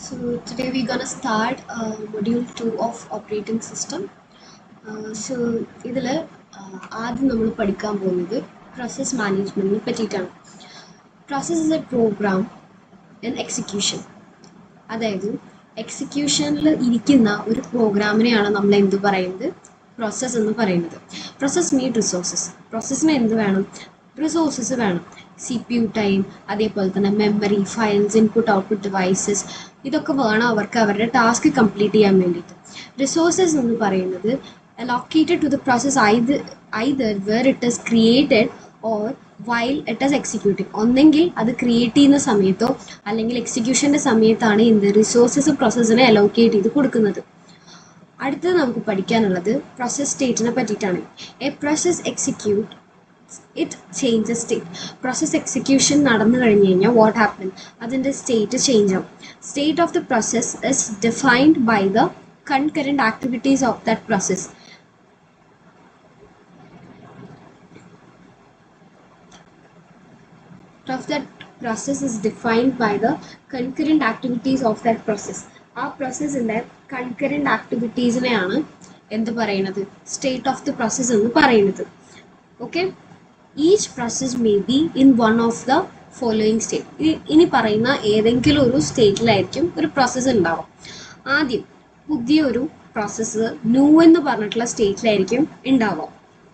So today we're gonna start module 2 of operating system. So ഇതിൽ ആദ്യം നമ്മൾ പഠിക്കാൻ പോകുന്നത് പ്രോസസ് മാനേജ്മെന്റിനെ പറ്റിയിട്ടാണ്. Process is a program and execution. അതായത് എക്സിക്യൂഷനിൽ ഇരിക്കുന്ന ഒരു പ്രോഗ്രാമിനെയാണ് നമ്മൾ എന്ത് പറയുന്നത്, പ്രോസസ്സ് എന്ന് പറയുന്നത്. Process need resources. പ്രോസസ്സിന് എന്ത് വേണം? റിസോഴ്സസ് വേണം. CPU ടൈം, അതേപോലെ തന്നെ memory, files, input output devices, ഇതൊക്കെ വേണം അവർക്ക് അവരുടെ ടാസ്ക് കംപ്ലീറ്റ് ചെയ്യാൻ വേണ്ടിയിട്ട്. റിസോഴ്സസ് എന്ന് പറയുന്നത് allocated to the process either where it is created or while it is executing. ഒന്നെങ്കിൽ അത് ക്രിയേറ്റ് ചെയ്യുന്ന സമയത്തോ അല്ലെങ്കിൽ എക്സിക്യൂഷൻ്റെ സമയത്താണ് എന്ത് റിസോഴ്സസ് പ്രോസസ്സിനെ അലോക്കേറ്റ് ചെയ്ത് കൊടുക്കുന്നത്. അടുത്തത് നമുക്ക് പഠിക്കാനുള്ളത് പ്രോസസ് സ്റ്റേറ്റിനെ പറ്റിയിട്ടാണ്. A process execute it changes state. Process execution നടന്നു കഴിഞ്ഞ് കഴിഞ്ഞാൽ വാട്ട് ഹാപ്പൻ, അതിൻ്റെ സ്റ്റേറ്റ് ചേഞ്ച് ആവും. State of the process is defined by the concurrent activities of that process. Of that process is defined by the concurrent activities of that process. ആ പ്രോസസ്സിൻ്റെ concurrent ആക്ടിവിറ്റീസിനെയാണ് എന്ത് പറയുന്നത്, state of the process എന്ന് പറയുന്നത്. Okay, each process may be in one of the following state. ഇനി പറയുന്ന ഏതെങ്കിലും ഒരു സ്റ്റേറ്റിലായിരിക്കും ഒരു പ്രോസസ്സ് ഉണ്ടാവും. ആദ്യം പുതിയൊരു പ്രോസസ്സ് ന്യൂ എന്ന് പറഞ്ഞിട്ടുള്ള സ്റ്റേറ്റിലായിരിക്കും ഉണ്ടാവുക.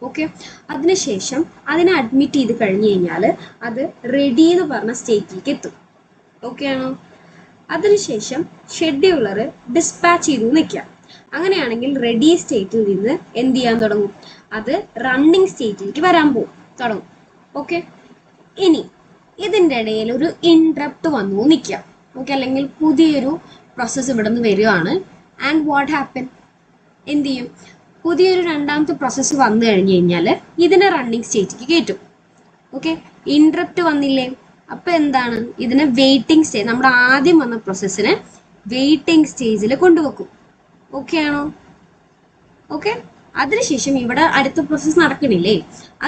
ഓക്കെ, അതിനുശേഷം അതിനെ അഡ്മിറ്റ് ചെയ്ത് കഴിഞ്ഞ് കഴിഞ്ഞാൽ അത് റെഡി എന്ന് പറഞ്ഞ സ്റ്റേറ്റിലേക്ക് എത്തും. ഓക്കെ ആണോ? അതിനുശേഷം ഷെഡ്യൂളർ ഡിസ്പാച്ച് ചെയ്ത് നിൽക്കാം. അങ്ങനെയാണെങ്കിൽ റെഡി സ്റ്റേറ്റിൽ നിന്ന് എന്ത് ചെയ്യാൻ തുടങ്ങും, അത് റണ്ണിങ് സ്റ്റേറ്റിലേക്ക് വരാൻ തുടങ്ങും. ഓക്കെ, ഇനി ഇതിൻ്റെ ഇടയിൽ ഒരു ഇൻട്രപ്റ്റ് വന്നു നിൽക്കാം. ഓക്കെ, അല്ലെങ്കിൽ പുതിയൊരു പ്രോസസ്സ് ഇവിടെ നിന്ന് വരികയാണ്. ആൻഡ് വാട്ട് ഹാപ്പൻ, എന്ത് ചെയ്യും, പുതിയൊരു രണ്ടാമത്തെ പ്രോസസ്സ് വന്നു കഴിഞ്ഞ് കഴിഞ്ഞാൽ ഇതിനെ റണ്ണിങ് സ്റ്റേറ്റിലേക്ക് കയറ്റും. ഓക്കെ, ഇൻട്രപ്റ്റ് വന്നില്ലേ, അപ്പോൾ എന്താണ്, ഇതിനെ വെയിറ്റിംഗ് സ്റ്റേജ്, നമ്മുടെ ആദ്യം വന്ന പ്രോസസ്സിനെ വെയിറ്റിംഗ് സ്റ്റേജിൽ കൊണ്ടുവെക്കും. ഓക്കെ ആണോ? ഓക്കെ, അതിനുശേഷം ഇവിടെ അടുത്ത പ്രോസസ്സ് നടക്കണില്ലേ,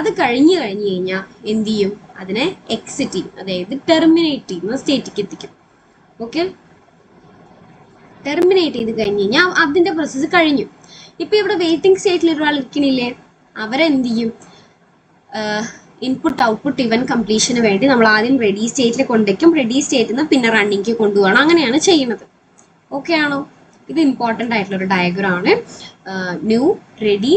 അത് കഴിഞ്ഞ് കഴിഞ്ഞാൽ എന്ത് ചെയ്യും, അതിനെ എക്സിറ്റ് ചെയ്യും, അതായത് ടെർമിനേറ്റ് ചെയ്യുന്ന സ്റ്റേറ്റിലേക്ക് എത്തിക്കും. ഓക്കെ, ടെർമിനേറ്റ് ചെയ്ത് കഴിഞ്ഞ് കഴിഞ്ഞാൽ അതിൻ്റെ പ്രോസസ്സ് കഴിഞ്ഞു. ഇപ്പം ഇവിടെ വെയിറ്റിംഗ് സ്റ്റേറ്റിൽ ഒരാൾ ഇരിക്കണില്ലേ, അവരെന്ത് ചെയ്യും, ഇൻപുട്ട് ഔട്ട്പുട്ട് ഇവൻ കംപ്ലീഷന് വേണ്ടി നമ്മൾ ആദ്യം റെഡി സ്റ്റേറ്റിൽ കൊണ്ടുവയ്ക്കും. റെഡി സ്റ്റേറ്റിൽ നിന്ന് പിന്നെ റണ്ണിങ് കൊണ്ടുപോകണം. അങ്ങനെയാണ് ചെയ്യുന്നത്. ഓക്കെ ആണോ? ഇത് ഇമ്പോർട്ടൻ്റ് ആയിട്ടുള്ളൊരു ഡയഗ്രാമാണ്. New, ready,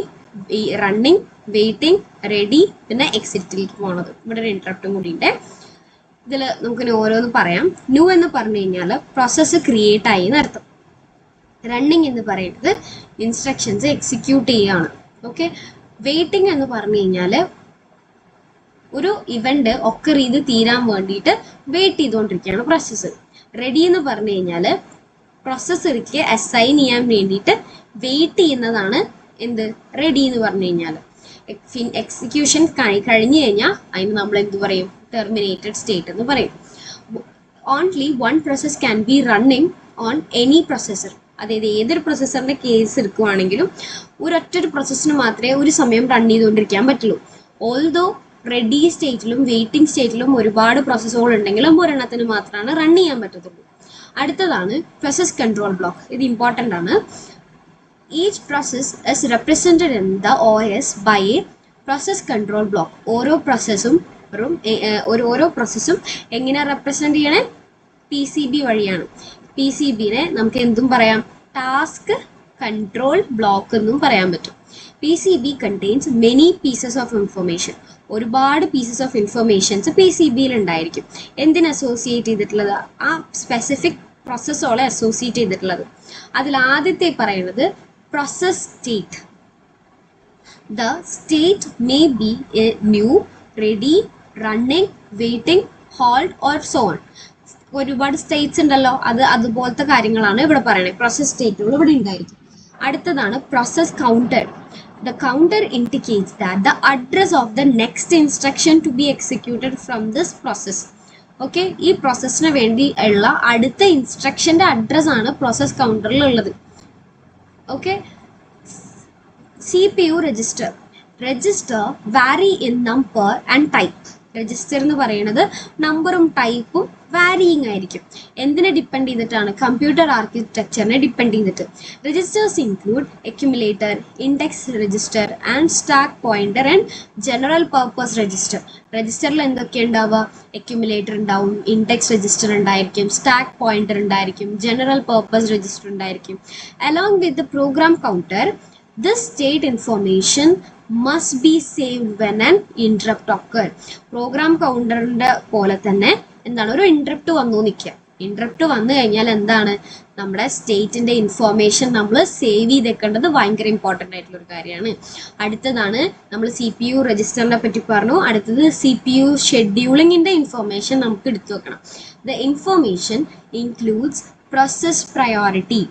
running, waiting, ready, പിന്നെ എക്സിറ്റിലേക്ക് പോകണത്. ഇവിടെ ഒരു ഇൻട്രപ്റ്റും കൂടി ഉണ്ട്. ഇതിൽ നമുക്ക് ഓരോന്ന് പറയാം. ന്യൂ എന്ന് പറഞ്ഞു കഴിഞ്ഞാൽ പ്രോസസ്സ് ക്രിയേറ്റ് ആയി എന്നർത്ഥം. റണ്ണിങ് എന്ന് പറയുന്നത് ഇൻസ്ട്രക്ഷൻസ് എക്സിക്യൂട്ട് ചെയ്യുകയാണ്. ഓക്കെ, വെയിറ്റിംഗ് എന്ന് പറഞ്ഞു കഴിഞ്ഞാൽ ഒരു ഇവന്റ് ഒക്കർ ചെയ്ത് തീരാൻ വേണ്ടിയിട്ട് വെയിറ്റ് ചെയ്തുകൊണ്ടിരിക്കുകയാണ് പ്രോസസ്സ്. റെഡി എന്ന് പറഞ്ഞു കഴിഞ്ഞാൽ പ്രോസസ്സർക്ക് അസൈൻ ചെയ്യാൻ വേണ്ടിയിട്ട് വെയിറ്റ് ചെയ്യുന്നതാണ് എന്ത്, റെഡി എന്ന് പറഞ്ഞു കഴിഞ്ഞാൽ. എക്സിക്യൂഷൻ കഴിഞ്ഞു കഴിഞ്ഞാൽ അതിന് നമ്മൾ എന്ത് പറയും, ടെർമിനേറ്റഡ് സ്റ്റേറ്റ് എന്ന് പറയും. Only one process can be running on any processor. അതായത് ഏതൊരു പ്രൊസസ്സറിൻ്റെ കേസ് എടുക്കുകയാണെങ്കിലും ഒരൊറ്റൊരു പ്രോസസ്സിന് മാത്രമേ ഒരു സമയം റൺ ചെയ്തുകൊണ്ടിരിക്കാൻ പറ്റുള്ളൂ. ഓൾദോ റെഡി സ്റ്റേറ്റിലും വെയിറ്റിംഗ് സ്റ്റേറ്റിലും ഒരുപാട് പ്രോസസ്സുകൾ ഉണ്ടെങ്കിലും ഒരെണ്ണത്തിന് മാത്രമാണ് റൺ ചെയ്യാൻ പറ്റത്തുള്ളൂ. അടുത്തതാണ് പ്രോസസ് കൺട്രോൾ ബ്ലോക്ക്. ഇത് ഇമ്പോർട്ടൻ്റ് ആണ്. Each process is represented in the OS by a process control block. ഓരോ പ്രോസസ്സും എങ്ങനെയാണ് റെപ്രസെൻറ്റ് ചെയ്യണേ, PCB വഴിയാണ്. PCBനെ നമുക്ക് എന്തും പറയാം, ടാസ്ക് കൺട്രോൾ ബ്ലോക്ക് എന്നും പറയാൻ പറ്റും. PCB contains many pieces of information. ഒരുപാട് പീസസ് ഓഫ് ഇൻഫർമേഷൻസ് PCBയിൽ ഉണ്ടായിരിക്കും. എന്തിന് അസോസിയേറ്റ് ചെയ്തിട്ടുള്ളത്, ആ സ്പെസിഫിക് പ്രോസസ്സോളെ അസോസിയേറ്റ് ചെയ്തിട്ടുള്ളത്. അതിൽ ആദ്യത്തെ പറയുന്നത് process state. The state may be A new, ready, running, waiting, hold or so on. ഒരുപാട് സ്റ്റേറ്റ്സ് ഉണ്ടല്ലോ, അതുപോലത്തെ കാര്യങ്ങളാണ് ഇവിടെ പറയുന്നത്. പ്രോസസ് സ്റ്റേറ്റുകൾ ഇവിടെ ഉണ്ടായിരിക്കും. അടുത്തതാണ് process counter. The counter indicates that the address of the next instruction to be executed from this process. Okay, ഈ പ്രോസസ്സിന് വേണ്ടി ഉള്ള അടുത്ത ഇൻസ്ട്രക്ഷൻ്റെ അഡ്രസ്സാണ് പ്രോസസ് കൗണ്ടറിൽ ഉള്ളത്. Okay, CPU register. Register vary in number and type. Register എന്ന് പറയുന്നത് നമ്പറും ടൈപ്പും വാരിയിങ് ആയിരിക്കും. എന്തിനെ ഡിപ്പെൻഡ് ചെയ്തിട്ടാണ്? കമ്പ്യൂട്ടർ ആർക്കിടെക്ചറിനെ ഡിപ്പെൻഡ് ചെയ്തിട്ട്. Registers include accumulator, index register and stack pointer and general purpose register. രജിസ്റ്ററിൽ എന്തൊക്കെ ഉണ്ടാവുക? അക്യുമുലേറ്റർ ഉണ്ടാവും, ഇൻഡെക്സ് രജിസ്റ്റർ ഉണ്ടായിരിക്കും, സ്റ്റാക്ക് പോയിന്റർ ഉണ്ടായിരിക്കും, ജനറൽ പർപ്പസ് രജിസ്റ്റർ ഉണ്ടായിരിക്കും. Along with the program counter, this state information must be saved when an interrupt occur. Program കൗണ്ടറിൻ്റെ പോലെ തന്നെ എന്താണ്, ഒരു ഇൻട്രപ്റ്റ് വന്നു നിൽക്കുക. ഇൻട്രപ്റ്റ് വന്നു കഴിഞ്ഞാൽ എന്താണ്, നമ്മുടെ സ്റ്റേറ്റിൻ്റെ ഇൻഫോർമേഷൻ നമ്മൾ സേവ് ചെയ്തേക്കേണ്ടത് ഭയങ്കര ഇമ്പോർട്ടൻ്റ് ആയിട്ടുള്ളൊരു കാര്യമാണ്. അടുത്തതാണ് നമ്മൾ CPU രജിസ്റ്ററിനെ പറ്റി പറഞ്ഞു. അടുത്തത് CPU ഷെഡ്യൂളിങ്ങിൻ്റെ ഇൻഫോർമേഷൻ നമുക്ക് എടുത്തു വെക്കണം. The information includes process priority,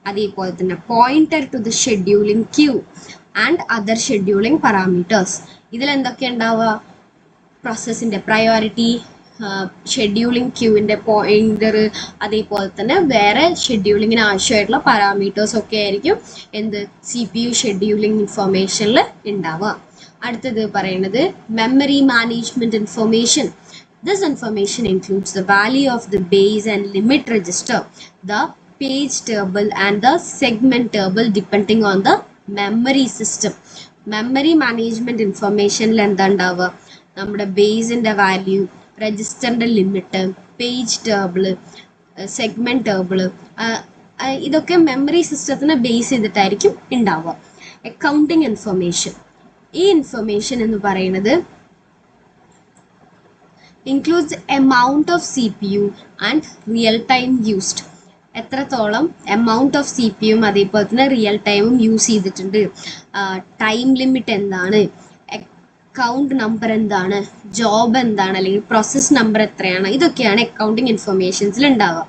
അതേപോലെ തന്നെ pointer to the scheduling queue and other scheduling parameters. ഇതിലെന്തൊക്കെ ഉണ്ടാവുക? പ്രോസസ്സിൻ്റെ പ്രയോറിറ്റി, ഷെഡ്യൂളിംഗ് ക്യൂവിൻ്റെ പോയിന്റർ, അതേപോലെ തന്നെ വേറെ ഷെഡ്യൂളിങ്ങിന് ആവശ്യമായിട്ടുള്ള പാരാമീറ്റേഴ്സ് ഒക്കെ ആയിരിക്കും എന്ത് CPU ഷെഡ്യൂളിംഗ് ഇൻഫോർമേഷനിൽ ഉണ്ടാവുക. അടുത്തത് പറയുന്നത് memory management information. This information includes the value of the base and limit register, the page table and the segment table depending on the memory system. Memory management information എന്താ ഉണ്ടാവുക? നമ്മുടെ ബേസിൻ്റെ value, രജിസ്റ്ററിൻ്റെ limit, page table, segment table, ഇതൊക്കെ memory സിസ്റ്റത്തിനെ base ചെയ്തിട്ടായിരിക്കും ഉണ്ടാവുക. Accounting information. ഈ ഇൻഫർമേഷൻ എന്ന് പറയുന്നത് includes amount of CPU and real time used. എത്രത്തോളം എമൗണ്ട് ഓഫ് CPU അതേപോലെ തന്നെ റിയൽ ടൈമും യൂസ് ചെയ്തിട്ടുണ്ട്, ടൈം ലിമിറ്റ് എന്താണ്, അക്കൗണ്ട് നമ്പർ എന്താണ്, ജോബ് എന്താണ്, അല്ലെങ്കിൽ പ്രോസസ് നമ്പർ എത്രയാണ്, ഇതൊക്കെയാണ് അക്കൗണ്ടിങ് ഇൻഫർമേഷൻസിൽ ഉണ്ടാവുക.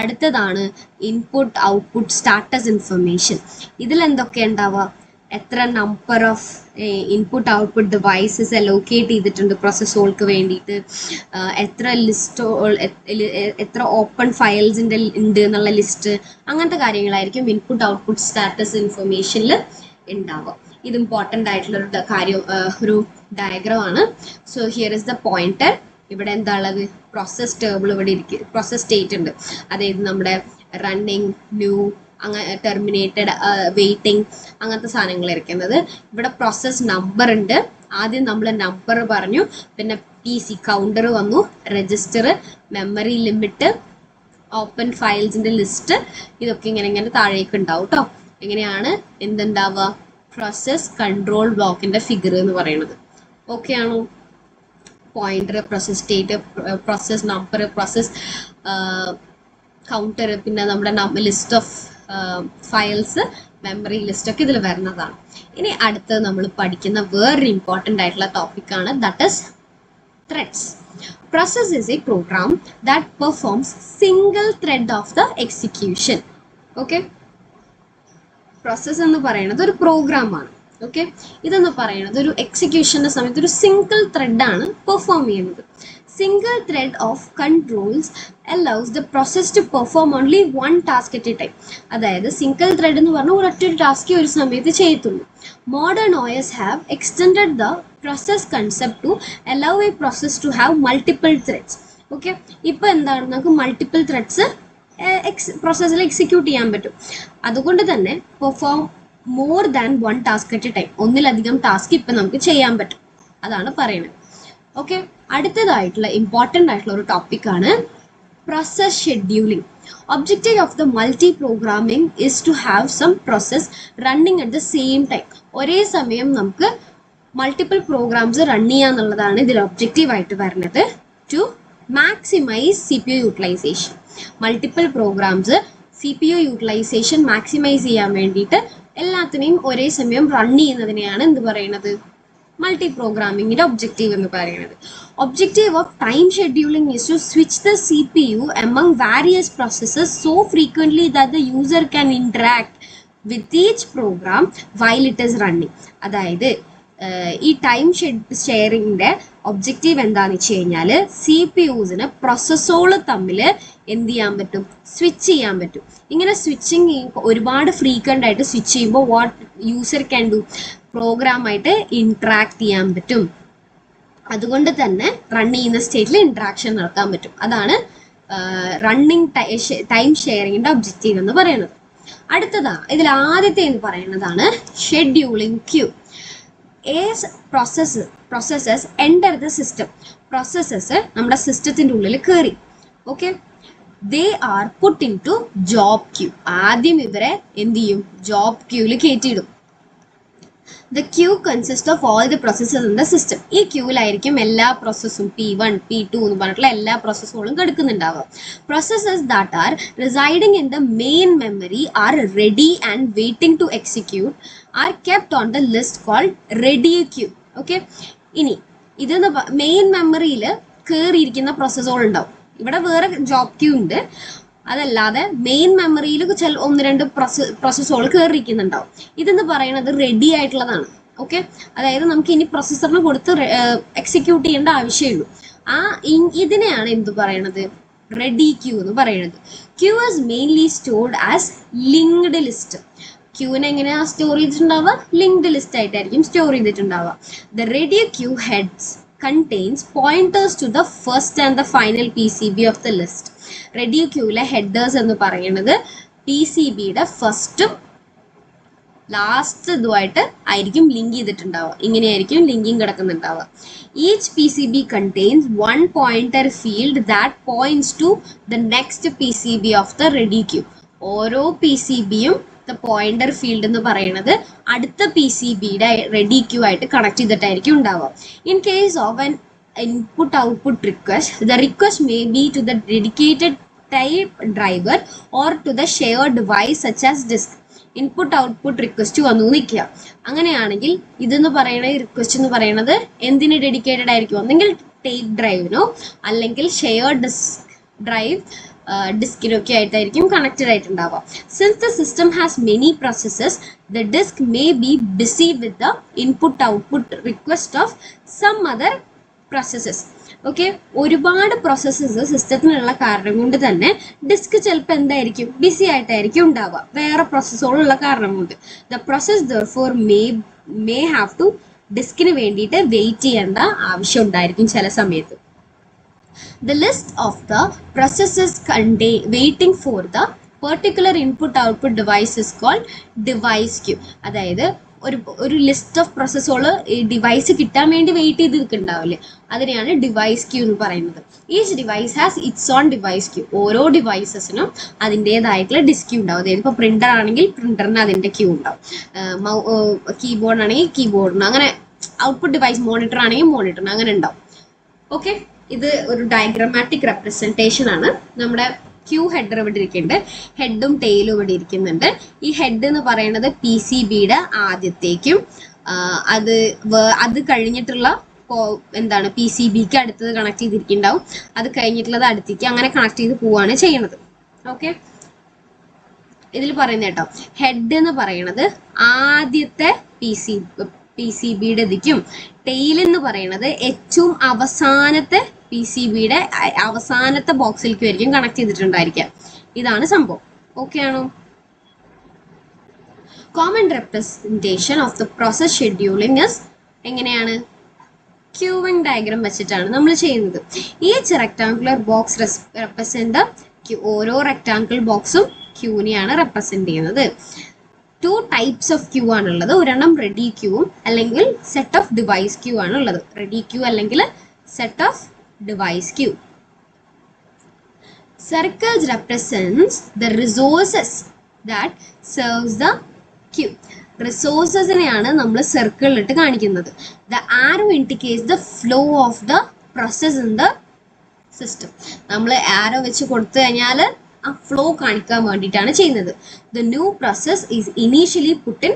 അടുത്തതാണ് ഇൻപുട്ട് ഔട്ട്പുട്ട് സ്റ്റാറ്റസ് ഇൻഫർമേഷൻ. ഇതിലെന്തൊക്കെ ഉണ്ടാവുക? എത്ര number of input output devices allocate ചെയ്തിട്ടുണ്ട് പ്രോസസ്സുകൾക്ക് വേണ്ടിയിട്ട്, എത്ര എത്ര ഓപ്പൺ ഫയൽസിൻ്റെ ഉണ്ട് എന്നുള്ള ലിസ്റ്റ്, അങ്ങനത്തെ കാര്യങ്ങളായിരിക്കും ഇൻപുട്ട് ഔട്ട്പുട്ട് സ്റ്റാറ്റസ് ഇൻഫർമേഷനിൽ ഉണ്ടാവുക. ഇത് ഇമ്പോർട്ടൻ്റ് ആയിട്ടുള്ളൊരു കാര്യം, ഒരു ഡയഗ്രമാണ്. So here is the pointer. ഇവിടെ എന്താ ഉള്ളത്? പ്രോസസ് ടേബിൾ ഇവിടെ ഇരിക്കും, പ്രോസസ് സ്റ്റേറ്റ് ഉണ്ട്, അതായത് നമ്മുടെ റണ്ണിങ്, ന്യൂ, അങ്ങനെ ടെർമിനേറ്റഡ്, വെയിറ്റിംഗ്, അങ്ങനത്തെ സാധനങ്ങൾ ഇരിക്കുന്നത്. ഇവിടെ പ്രോസസ് നമ്പർ ഉണ്ട്. ആദ്യം നമ്മൾ നമ്പർ പറഞ്ഞു, പിന്നെ PC കൗണ്ടർ വന്നു, രജിസ്റ്റർ, മെമ്മറി ലിമിറ്റ്, ഓപ്പൺ ഫയൽസിൻ്റെ ലിസ്റ്റ്, ഇതൊക്കെ ഇങ്ങനെ താഴേക്ക് ഉണ്ടാവും കേട്ടോ. എങ്ങനെയാണ് എന്തുണ്ടാവുക? പ്രോസസ് കൺട്രോൾ ബ്ലോക്കിൻ്റെ ഫിഗർ എന്ന് പറയുന്നത്. ഓക്കെ ആണോ? Pointer, process state, process number, process counter, പിന്നെ നമ്മുടെ ലിസ്റ്റ് ഓഫ് ഫയൽസ്, മെമ്മറി ലിസ്റ്റൊക്കെ ഇതിൽ വരുന്നതാണ്. ഇനി അടുത്തത് നമ്മൾ പഠിക്കുന്ന വേറൊരു ഇമ്പോർട്ടൻ്റ് ആയിട്ടുള്ള ടോപ്പിക്കാണ്, that is threads. Process is a program that performs single thread of the execution. Okay? Process എന്ന് പറയുന്നത് ഒരു പ്രോഗ്രാമാണ്. ഓക്കെ, ഇതെന്ന് പറയുന്നത് ഒരു എക്സിക്യൂഷൻ്റെ സമയത്ത് ഒരു സിംഗിൾ ത്രെഡാണ് പെർഫോം ചെയ്യുന്നത്. Single thread of controls allows the process to perform only one task at a time. അതായത് സിംഗിൾ ത്രെഡ് എന്ന് പറഞ്ഞാൽ ഒരൊറ്റൊരു ടാസ്ക് ഒരു സമയത്ത് ചെയ്യത്തുള്ളൂ. Modern OS have extended the process concept to allow a process to have multiple threads. Okay, ഇപ്പോൾ എന്താണ്, നമുക്ക് multiple threads പ്രോസസ്സിൽ എക്സിക്യൂട്ട് ചെയ്യാൻ പറ്റും. അതുകൊണ്ട് തന്നെ perform more than one task at A time, ഒന്നിലധികം ടാസ്ക് ഇപ്പം നമുക്ക് ചെയ്യാൻ പറ്റും, അതാണ് പറയുന്നത്. ഓക്കെ, അടുത്തതായിട്ടുള്ള ഇമ്പോർട്ടൻ്റ് ആയിട്ടുള്ള ഒരു ടോപ്പിക്കാണ് process scheduling. Objective of the multi-programming is to have some process running at the same time. ഒരേ സമയം നമുക്ക് മൾട്ടിപ്പിൾ പ്രോഗ്രാംസ് റൺ ചെയ്യാന്നുള്ളതാണ് ഇതിൽ ഒബ്ജക്റ്റീവ് ആയിട്ട് വരുന്നത്. To maximize CPU utilization. Multiple programs CPU utilization maximize ചെയ്യാൻ വേണ്ടിയിട്ട് എല്ലാത്തിനെയും ഒരേ സമയം റൺ ചെയ്യുന്നതിനെയാണ് എന്ത് പറയുന്നത്? മൾട്ടി പ്രോഗ്രാമിങ്ങിൻ്റെ ഒബ്ജക്റ്റീവ് എന്ന് പറയുന്നത്. Objective of time scheduling is to switch the CPU among various processes so frequently that the user can interact with each program while it is running. അതായത് ഈ ടൈം ഷെയറിങ്ങിൻ്റെ ഒബ്ജക്റ്റീവ് എന്താണെന്ന് വെച്ച് കഴിഞ്ഞാൽ CPUസിന് പ്രോസസ്സുകൾ തമ്മിൽ എന്ത് ചെയ്യാൻ പറ്റും? സ്വിച്ച് ചെയ്യാൻ പറ്റും. ഇങ്ങനെ സ്വിച്ചിങ് ഒരുപാട് ഫ്രീക്വൻ്റ് ആയിട്ട് സ്വിച്ച് ചെയ്യുമ്പോൾ വാട്ട് യൂസർ ക്യാൻ ഡു? പ്രോഗ്രാമായിട്ട് ഇൻട്രാക്ട് ചെയ്യാൻ പറ്റും. അതുകൊണ്ട് തന്നെ റൺ ചെയ്യുന്ന സ്റ്റേറ്റിൽ ഇന്ററാക്ഷൻ നടത്താൻ പറ്റും. അതാണ് റണ്ണിങ് ടൈം ഷെയറിങ്ങിന്റെ ഒബ്ജക്റ്റീവ് എന്ന് പറയുന്നത്. അടുത്തതാ ഇതിൽ ആദ്യത്തെ എന്ന് പറയുന്നതാണ് scheduling queue. Processes enter the system. Processes നമ്മുടെ സിസ്റ്റത്തിന്റെ ഉള്ളിൽ കയറി. Okay, they are put into job queue. ആദ്യം ഇവരെ എന്ത് ചെയ്യും? ജോബ് ക്യൂവിൽ കയറ്റിയിടും. The queue consists of all the processes in the system. ഈ ക്യൂവിലായിരിക്കും എല്ലാ പ്രോസസ്സും P1, P2 എന്ന് പറഞ്ഞിട്ടുള്ള എല്ലാ പ്രോസസ്സുകളും കിടക്കുന്നുണ്ടാവുക. Processes that are residing in the main memory are ready and waiting to execute are kept on the list called ready queue. Okay, ഇനി ഇതെന്ന് main മെമ്മറിയിൽ കയറിയിരിക്കുന്ന പ്രോസസ്സുകൾ ഉണ്ടാവും. ഇവിടെ വേറെ ജോബ് ക്യൂ ഉണ്ട്. അതല്ലാതെ മെയിൻ മെമ്മറിയിൽ ഒന്ന് രണ്ട് പ്രോസസ്സുകൾ കയറിയിരിക്കുന്നുണ്ടാവും. ഇതെന്ന് പറയുന്നത് റെഡി ആയിട്ടുള്ളതാണ്. ഓക്കെ, അതായത് നമുക്ക് ഇനി പ്രൊസസ്സറിന് കൊടുത്ത് എക്സിക്യൂട്ട് ചെയ്യേണ്ട ആവശ്യമുള്ളൂ. ഇതിനെയാണ് എന്ത് പറയണത്? റെഡി ക്യൂ എന്ന് പറയുന്നത്. Queue is mainly stored as linked list. ക്യൂവിനെ എങ്ങനെയാ സ്റ്റോർ ചെയ്തിട്ടുണ്ടാവുക? ലിങ്ക്ഡ് ലിസ്റ്റ് ആയിട്ടായിരിക്കും സ്റ്റോർ ചെയ്തിട്ടുണ്ടാവുക. The ready queue heads contains pointers to the first and the final PCB of the list. Ready ക്യൂവിലെ ഹെഡേഴ്സ് എന്ന് പറയുന്നത് PCBയുടെ ഫസ്റ്റും ലാസ്റ്റ് ഇതുമായിട്ട് ആയിരിക്കും ലിങ്ക് ചെയ്തിട്ടുണ്ടാവുക. ഇങ്ങനെയായിരിക്കും ലിങ്കിങ് കിടക്കുന്നുണ്ടാവുക. Each PCB contains one pointer field that points to the next PCB of the ready queue. ഓരോ PCBയും pointer field എന്ന് പറയുന്നത് അടുത്ത PCBയുടെ റെഡി ക്യൂ ആയിട്ട് കണക്ട് ചെയ്തിട്ടായിരിക്കും ഉണ്ടാവുക. In case of an input output request, the request may be to the dedicated type driver or to the shared device such as disk. Input output request വന്നു നിൽക്കുക. അങ്ങനെയാണെങ്കിൽ ഇതെന്ന് പറയുന്ന റിക്വസ്റ്റ് എന്ന് പറയുന്നത് എന്തിന് ഡെഡിക്കേറ്റഡ് ആയിരിക്കും? ഒന്നെങ്കിൽ ടേപ്പ് ഡ്രൈവിനോ അല്ലെങ്കിൽ ഷെയർഡ് ഡിസ്ക് ഡ്രൈവ് ഡിസ്കിനൊക്കെ ആയിട്ടായിരിക്കും കണക്റ്റഡ് ആയിട്ടുണ്ടാവുക. Since the system has many processes, the disk may be busy with the input output request of some other processes. Okay, ഒരുപാട് പ്രോസസ്സസ് സിസ്റ്റത്തിനുള്ള കാരണം കൊണ്ട് തന്നെ ഡിസ്ക് ചിലപ്പോൾ എന്തായിരിക്കും? ബിസി ആയിട്ടായിരിക്കും ഉണ്ടാവുക, വേറെ പ്രോസസ്സുകളുള്ള കാരണം കൊണ്ട്. The process therefore may have to ഡിസ്കിന് വേണ്ടിയിട്ട് വെയിറ്റ് ചെയ്യേണ്ട ആവശ്യം ഉണ്ടായിരിക്കും ചില സമയത്ത്. The list of the processes waiting for the particular input-output device is called device queue. അതായത് ഒരു ലിസ്റ്റ് ഓഫ് പ്രോസസ്സുകൾ ഈ ഡിവൈസ് കിട്ടാൻ വേണ്ടി വെയിറ്റ് ചെയ്ത് നിൽക്കുന്നുണ്ടാവില്ലേ, അതിനെയാണ് ഡിവൈസ് ക്യൂ എന്ന് പറയുന്നത്. Each device has its own device queue. ഓരോ ഡിവൈസസിനും അതിൻ്റേതായിട്ടുള്ള ഡിസ്ക് ക്യൂ ഉണ്ടാവും. അതായത് ഇപ്പോൾ പ്രിൻ്റർ ആണെങ്കിൽ പ്രിൻ്ററിന് അതിൻ്റെ ക്യൂ ഉണ്ടാവും, കീബോർഡ് ആണെങ്കിൽ കീബോർഡിന്, അങ്ങനെ ഔട്ട്പുട്ട് ഡിവൈസ് മോണിറ്റർ ആണെങ്കിൽ മോണിറ്ററിന്, അങ്ങനെ ഉണ്ടാവും. ഓക്കെ, ഇത് ഒരു ഡയഗ്രമാറ്റിക് റെപ്രസെൻറ്റേഷൻ ആണ്. നമ്മുടെ ക്യൂ ഹെഡർ ഇവിടെ ഇരിക്കുന്നുണ്ട്, ഹെഡും ടെയിലും ഇവിടെ ഇരിക്കുന്നുണ്ട്. ഈ ഹെഡ് എന്ന് പറയുന്നത് PCBയുടെ ആദ്യത്തേക്കും അത് കഴിഞ്ഞിട്ടുള്ള എന്താണ് PCBക്ക് അടുത്തത് കണക്ട് ചെയ്തിരിക്കുന്നുണ്ടാവും, അത് കഴിഞ്ഞിട്ടുള്ളത് അടുത്തേക്ക്, അങ്ങനെ കണക്ട് ചെയ്ത് പോവുകയാണ് ചെയ്യണത്. ഓക്കെ, ഇതിൽ പറയുന്നത് കേട്ടോ, ഹെഡ് എന്ന് പറയുന്നത് ആദ്യത്തെ PCBയുടെ ഇതിക്കും, ടെയിൽ എന്ന് പറയുന്നത് ഏറ്റവും അവസാനത്തെ PCBയുടെ അവസാനത്തെ ബോക്സിലേക്ക് ആയിരിക്കും കണക്ട് ചെയ്തിട്ടുണ്ടായിരിക്കുക. ഇതാണ് സംഭവം. ഓക്കെ ആണോ? Common representation of the process scheduling is എങ്ങനെയാണ്? ക്യൂവിംഗ് ഡയഗ്രാം വെച്ചിട്ടാണ് നമ്മൾ ചെയ്യുന്നത്. ഈച്ച് റെക്ടാങ്കുലർ ബോക്സ് റെപ്രസെന്റ് ഓരോ റെക്ടാങ്കിൾ ബോക്സും ക്യൂവിനെയാണ് റെപ്രസെന്റ് ചെയ്യുന്നത്. 2 ടൈപ്സ് ഓഫ് ക്യൂ ആണുള്ളത്. ഒരെണ്ണം റെഡി ക്യൂവും അല്ലെങ്കിൽ സെറ്റ് ഓഫ് ഡിവൈസ് ക്യൂ ആണ് ഉള്ളത്. റെഡി ക്യൂ അല്ലെങ്കിൽ set of device queue. Circles represents the resources that serves the queue. റിസോഴ്സസിനെയാണ് നമ്മൾ സർക്കിളിലിട്ട് കാണിക്കുന്നത്. The arrow indicates the flow of the process in the system. നമ്മൾ ആരോ വെച്ച് കൊടുത്തു കഴിഞ്ഞാൽ ആ ഫ്ലോ കാണിക്കാൻ വേണ്ടിയിട്ടാണ് ചെയ്യുന്നത്. The new process is initially put in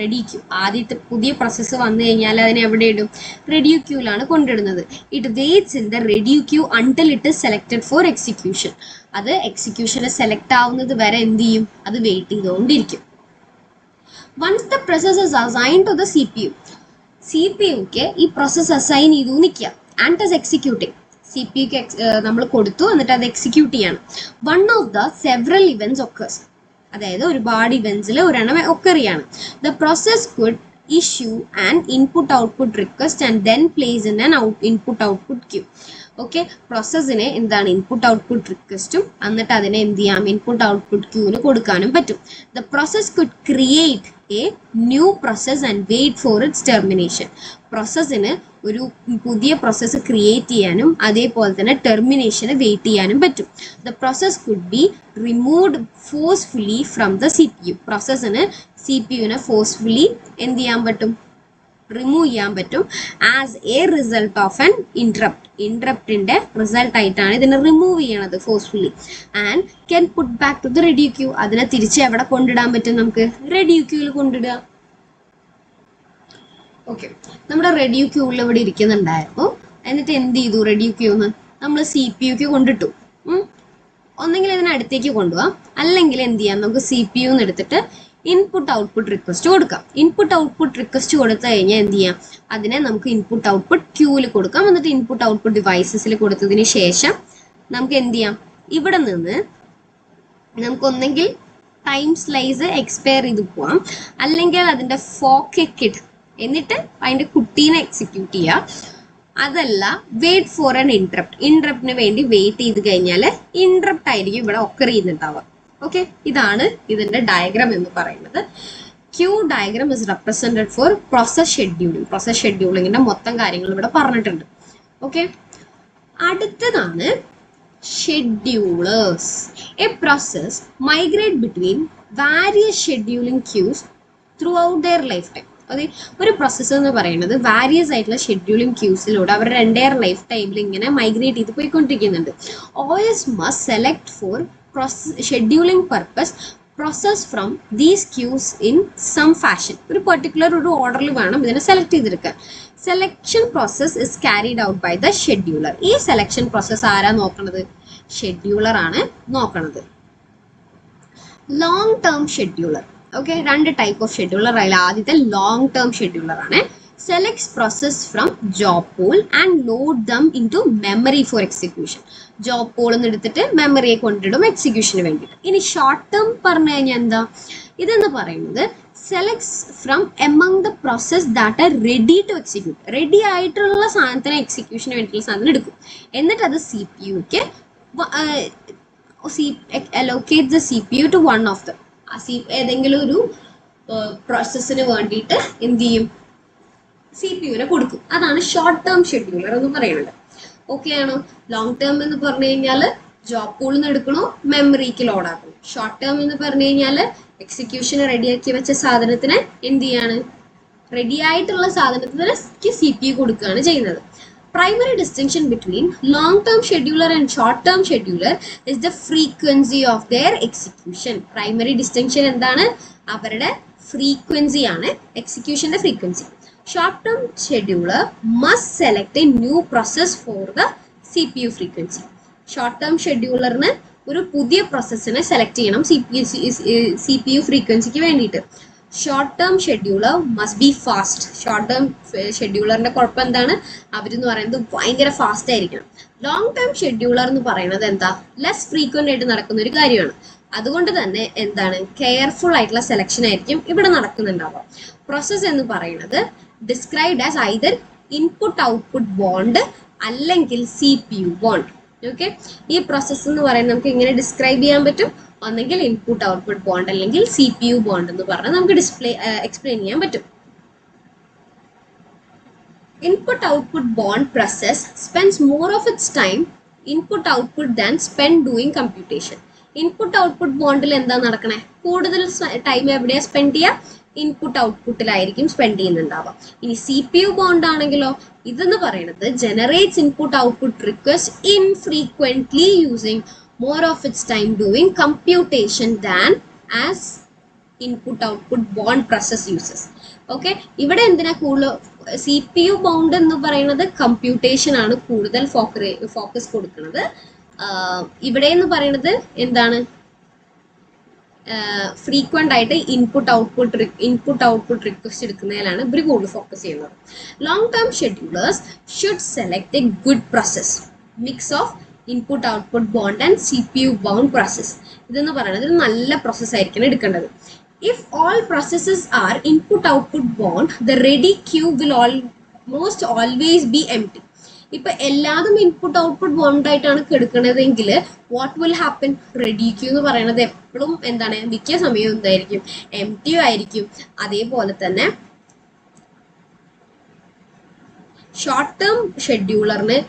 ready queue. ആദ്യത്തെ പുതിയ പ്രോസസ്സ് വന്നു കഴിഞ്ഞാൽ അതിനെ എവിടെ ഇടും? റെഡി ക്യൂവിലാണ് കൊണ്ടിടുന്നത്. It waits in the ready queue until it is selected for execution. അത് എക്സിക്യൂഷന് സെലക്ട് ആവുന്നത് വരെ എന്ത് ചെയ്യും? അത് വെയിറ്റ് ചെയ്തുകൊണ്ടിരിക്കും. Once the process is assign to the CPU-ക്ക് ഈ പ്രോസസ് അസൈൻ ചെയ്തു നിൽക്കുക. And is executing. CPU-ക്ക് നമ്മൾ കൊടുത്തു, എന്നിട്ട് അത് എക്സിക്യൂട്ട് ചെയ്യണം. One of the several events occurs. അതായത് ഒരുപാട് ഇവൻറ്റ്സിൽ ഒരെണ്ണം ഒക്കറിയാണ്. The process could issue an input output request and then place in an input output queue. Okay, പ്രോസസ്സിന് എന്താണ് ഇൻപുട്ട് ഔട്ട്പുട്ട് റിക്വസ്റ്റും എന്നിട്ട് അതിനെ എന്ത് ചെയ്യാം ഇൻപുട്ട് ഔട്ട്പുട്ട് ക്യൂവിന് കൊടുക്കാനും പറ്റും. The process could create a new process and wait for its termination. പ്രോസസ്സിന് ഒരു പുതിയ പ്രോസസ്സ് ക്രിയേറ്റ് ചെയ്യാനും അതേപോലെ തന്നെ ടെർമിനേഷന് വെയിറ്റ് ചെയ്യാനും പറ്റും. The process could be removed forcefully from the C P U. പ്രോസസ്സിന് സി പി യുവിനെ ഫോഴ്സ്ഫുള്ളി എന്ത് ചെയ്യാൻ പറ്റും, റിമൂവ് ചെയ്യാൻ പറ്റും as a result of an interrupt. ഇൻട്രപ്റ്റിന്റെ റിസൾട്ട് ആയിട്ടാണ് ഇതിനെ റിമൂവ് ചെയ്യണത് forcefully. And can put back to the ready queue. അതിനെ തിരിച്ച് എവിടെ കൊണ്ടിടാൻ പറ്റും, നമുക്ക് റെഡ്യൂ ക്യൂവിൽ കൊണ്ടിടുക. ഓക്കെ, നമ്മുടെ റെഡ്യൂ ക്യൂവിൽ ഇവിടെ ഇരിക്കുന്നുണ്ടായിരുന്നു. എന്നിട്ട് എന്ത് ചെയ്തു, റെഡ്യൂ ക്യൂന്ന് നമ്മൾ സി പി യുക്ക് കൊണ്ടിട്ടു. ഒന്നെങ്കിൽ ഇതിനടുത്തേക്ക് കൊണ്ടുപോകാം, അല്ലെങ്കിൽ എന്ത് ചെയ്യാം, നമുക്ക് സി പി യുന്ന് എടുത്തിട്ട് ഇൻപുട്ട് ഔട്ട്പുട്ട് റിക്വസ്റ്റ് കൊടുക്കാം. ഇൻപുട്ട് ഔട്ട്പുട്ട് റിക്വസ്റ്റ് കൊടുത്തു കഴിഞ്ഞാൽ എന്ത് ചെയ്യാം, അതിനെ നമുക്ക് ഇൻപുട്ട് ഔട്ട്പുട്ട് ക്യൂവിൽ കൊടുക്കാം. എന്നിട്ട് ഇൻപുട്ട് ഔട്ട്പുട്ട് ഡിവൈസസിൽ കൊടുത്തതിന് ശേഷം നമുക്ക് എന്ത് ചെയ്യാം, ഇവിടെ നിന്ന് നമുക്കൊന്നെങ്കിൽ ടൈം സ്ലൈസ് എക്സ്പയർ ചെയ്ത് പോവാം, അല്ലെങ്കിൽ അതിൻ്റെ ഫോക്ക് എന്നിട്ട് അതിൻ്റെ കുട്ടീനെ എക്സിക്യൂട്ട് ചെയ്യുക. അതല്ല വെയിറ്റ് ഫോർ ആൻ ഇൻട്രപ്റ്റ്. ഇൻട്രപ്റ്റിന് വേണ്ടി വെയിറ്റ് ചെയ്ത് കഴിഞ്ഞാൽ ഇൻട്രപ്റ്റ് ആയിരിക്കും ഇവിടെ ഒക്കർ ചെയ്യുന്നുണ്ടാവുക. ഓക്കെ, ഇതാണ് ഇതിന്റെ ഡയഗ്രാം എന്ന് പറയുന്നത്. Queue diagram is represented for process scheduling. Process ഷെഡ്യൂളിങ്ങിന്റെ മൊത്തം കാര്യങ്ങൾ ഇവിടെ പറഞ്ഞിട്ടുണ്ട്. ഓക്കെ, അടുത്തതാണ് schedulers. A process migrate between various scheduling queues throughout their life time. അതെ, ഒരു പ്രോസസ്സ് എന്ന് പറയുന്നത് വാരിയസ് ആയിട്ടുള്ള ഷെഡ്യൂളിംഗ് ക്യൂസിലൂടെ അവരുടെ എൻ്റയർ ലൈഫ് ടൈമിൽ ഇങ്ങനെ മൈഗ്രേറ്റ് ചെയ്ത് പോയിക്കൊണ്ടിരിക്കുന്നുണ്ട്. Always must select for scheduling purpose process from these queues in some fashion. ഒരു പെർട്ടിക്കുലർ ഒരു ഓർഡറിൽ വേണം ഇതിനെ സെലക്ട് ചെയ്തെടുക്കാൻ. Selection process is carried out by the scheduler. ഈ സെലക്ഷൻ പ്രോസസ് ആരാ നോക്കണത്, ഷെഡ്യൂളർ ആണ് നോക്കണത്. Long term scheduler. ഓക്കെ, രണ്ട് ടൈപ്പ് ഓഫ് ഷെഡ്യൂളർ ആയാലും ആദ്യത്തെ ലോങ് ടേം ഷെഡ്യൂളർ ആണ്. Selects process from job pool and load them into memory for execution. Job പൂളിൽ നിന്ന് എടുത്തിട്ട് മെമ്മറിയെ കൊണ്ടിടും എക്സിക്യൂഷന് വേണ്ടിയിട്ട്. ഇനി ഷോർട്ട് ടേം പറഞ്ഞു കഴിഞ്ഞാൽ എന്താ, ഇതെന്ന് പറയുന്നത് selects from among the process that are ready to execute. Ready ആയിട്ടുള്ള സാധനത്തിന് എക്സിക്യൂഷന് വേണ്ടിയിട്ടുള്ള സാധനം എടുക്കും. എന്നിട്ട് അത് സി പി യുക്ക് allocate the CPU to one of them. ഏതെങ്കിലും ഒരു പ്രോസസ്സിന് വേണ്ടിയിട്ട് എന്ത് ചെയ്യും, സി പി യുവിനെ കൊടുക്കും. അതാണ് ഷോർട്ട് ടേം ഷെഡ്യൂളർ എന്ന് പറയുന്നത്. ഓക്കെ ആണോ? ലോങ് ടേം എന്ന് പറഞ്ഞു കഴിഞ്ഞാൽ ജോബ് പൂളിൽ നിന്ന് എടുക്കണോ മെമ്മറിക്ക് ലോഡ് ആക്കണം. ഷോർട്ട് ടേം എന്ന് പറഞ്ഞു കഴിഞ്ഞാൽ എക്സിക്യൂഷന് റെഡിയാക്കി വെച്ച സാധനത്തിന് എന്ത് ചെയ്യാണ്, റെഡി ആയിട്ടുള്ള സാധനത്തിന് സി പി യു കൊടുക്കുകയാണ് ചെയ്യുന്നത്. Primary distinction between long-term scheduler and short-term scheduler is the frequency of their execution. Primary distinction എന്താണ്, അവരുടെ frequency ആണ്, executionന്റെ frequency. Short-term scheduler must select a new process for the CPU frequency. Short-term schedulerന് ഒരു പുതിയ പ്രോസസ്സിനെ select ചെയ്യണം C P U ഫ്രീക്വൻസിക്ക് വേണ്ടിയിട്ട്. Short term scheduler must be fast. Short term ഷെഡ്യൂളറിന്റെ കുഴപ്പം എന്താണ്, അവരെന്ന് പറയുന്നത് ഭയങ്കര ഫാസ്റ്റ് ആയിരിക്കണം. ലോങ് ടേം ഷെഡ്യൂളർ എന്ന് പറയുന്നത് എന്താ, ലെസ് ഫ്രീക്വന്റ് ആയിട്ട് നടക്കുന്ന ഒരു കാര്യമാണ്. അതുകൊണ്ട് തന്നെ എന്താണ്, കെയർഫുൾ ആയിട്ടുള്ള സെലക്ഷൻ ആയിരിക്കും ഇവിടെ നടക്കുന്നുണ്ടാവുക. പ്രോസസ് എന്ന് പറയുന്നത് described as either input output bound അല്ലെങ്കിൽ C P U bound. Okay, ഈ പ്രോസസ് എന്ന് പറയുന്നത് നമുക്ക് എങ്ങനെ ഡിസ്ക്രൈബ് ചെയ്യാൻ പറ്റും, ഒന്നെങ്കിൽ ഇൻപുട്ട് ഔട്ട്പുട്ട് ബോണ്ട് അല്ലെങ്കിൽ സി പി യു ബോണ്ട് എന്ന് പറഞ്ഞാൽ നമുക്ക് എക്സ്പ്ലെയിൻ ചെയ്യാൻ പറ്റും. Input output bound process spends more of its time input output than spend doing computation. Input output ബോണ്ടിൽ എന്താ നടക്കണേ, കൂടുതൽ ടൈം എവിടെയാ സ്പെൻഡ് ചെയ്യുക, ഇൻപുട്ട് ഔട്ട്പുട്ടിലായിരിക്കും സ്പെൻഡ് ചെയ്യുന്നുണ്ടാവുക. ഇനി സി പി യു ബോണ്ട് ആണെങ്കിലോ, ഇതെന്ന് പറയുന്നത് generates input output request infrequently using more of its time doing computation than as input output bond process uses. Okay, ഇവിടെ എന്തിനാ കൂടുതൽ സി പി യു ബോണ്ട് എന്ന് പറയുന്നത് കമ്പ്യൂട്ടേഷൻ ആണ് കൂടുതൽ ഫോക്കസ് കൊടുക്കുന്നത്. ഇവിടെ എന്ന് പറയുന്നത് എന്താണ്, ഫ്രീക്വന്റ് ആയിട്ട് ഇൻപുട്ട് ഔട്ട്പുട്ട് റിക്വസ്റ്റ് എടുക്കുന്നതിലാണ് ഇവർ കൂടുതൽ ഫോക്കസ് ചെയ്യുന്നത്. Long term schedulers should select a good process mix of input output bound and C P U bound process. ഇതെന്ന് പറയുന്നത് ഒരു നല്ല പ്രോസസ് ആയിരിക്കണം എടുക്കേണ്ടത്. If all processes are input-output bound, the ready queue will almost always be empty. ഇപ്പൊ എല്ലാതും input output bound ആയിട്ടാണ് എടുക്കുന്നതെങ്കിൽ what will happen? Ready queue എന്ന് പറയുന്നത് എപ്പോഴും എന്താണ്, മിക്ക സമയവും എന്തായിരിക്കും? എം ടി ആയിരിക്കും. അതേപോലെ തന്നെ ഷോർട്ട് ടേം ഷെഡ്യൂളറിന്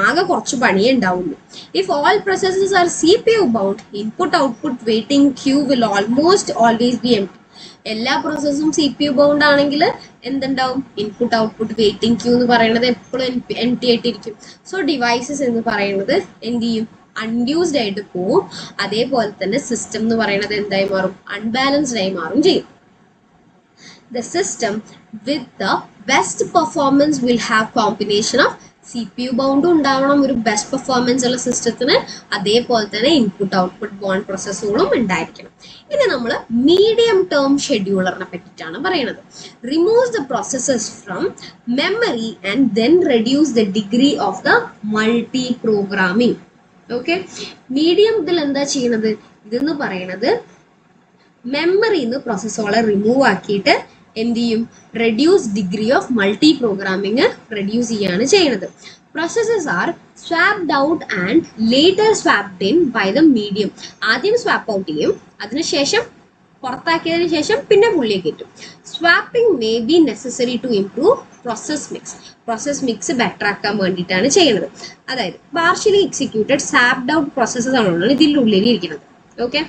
ആകെ കുറച്ച് പണിയേ ഉണ്ടാവുള്ളൂ. If all processes are CPU bound, input output waiting queue will almost always be empty. എല്ലാ പ്രോസസ്സും CPU ബൗണ്ട് ആണെങ്കിൽ എന്തുണ്ടാവും? ഇൻപുട്ട് ഔട്ട്പുട്ട് വെയിറ്റിംഗ് ക്യൂ എന്ന് പറയുന്നത് എപ്പോഴും എംപ്റ്റി ആയിട്ടിരിക്കും. സോ ഡിവൈസസ് എന്ന് പറയുന്നത് എന്ത് ചെയ്യും? അൺയൂസ്ഡ് ആയിട്ട് പോവും. അതേപോലെ തന്നെ സിസ്റ്റം എന്ന് പറയുന്നത് എന്തായി മാറും? അൺബാലൻസ്ഡ് ആയി മാറും ചെയ്യും. The system with the best performance will have combination of CPU bound ഉണ്ടാവണം ഒരു ബെസ്റ്റ് പെർഫോമൻസ് ഉള്ള സിസ്റ്റത്തിന്, അതേപോലെ തന്നെ ഇൻപുട്ട് ഔട്ട്പുട്ട് ബോണ്ട് പ്രോസസ്സുകളും ഉണ്ടായിരിക്കണം. ഇനി നമ്മൾ മീഡിയം ടേം ഷെഡ്യൂളറിനെ പറ്റിയിട്ടാണ് പറയുന്നത്. Removes the processes from memory and then reduce the degree of the multi programming. Okay, medium ഇതിൽ എന്താ ചെയ്യുന്നത്? ഇതെന്ന് പറയുന്നത് മെമ്മറിന്ന് പ്രോസസ്സുകളെ റിമൂവ് ആക്കിയിട്ട് എന്ത് ചെയ്യും? Reduce degree of multiprogramming reduce ചെയ്യാണ് ചെയ്യുന്നത്. Processes are swapped out and later swapped in by the medium. ആദ്യം സ്വാപ്പ് ഔട്ട് ചെയ്യും, അതിനുശേഷം പുറത്താക്കിയതിനു ശേഷം പിന്നെ പുള്ളിയെ കയറ്റും. Swapping may be necessary to improve process mix. Process mix better ആക്കാൻ വേണ്ടിയിട്ടാണ് ചെയ്യുന്നത്. അതായത് partially executed swapped out processes ആണല്ലോ ഇതിൻ്റെ ഉള്ളിൽ ഇരിക്കുന്നത്. ഓക്കെ,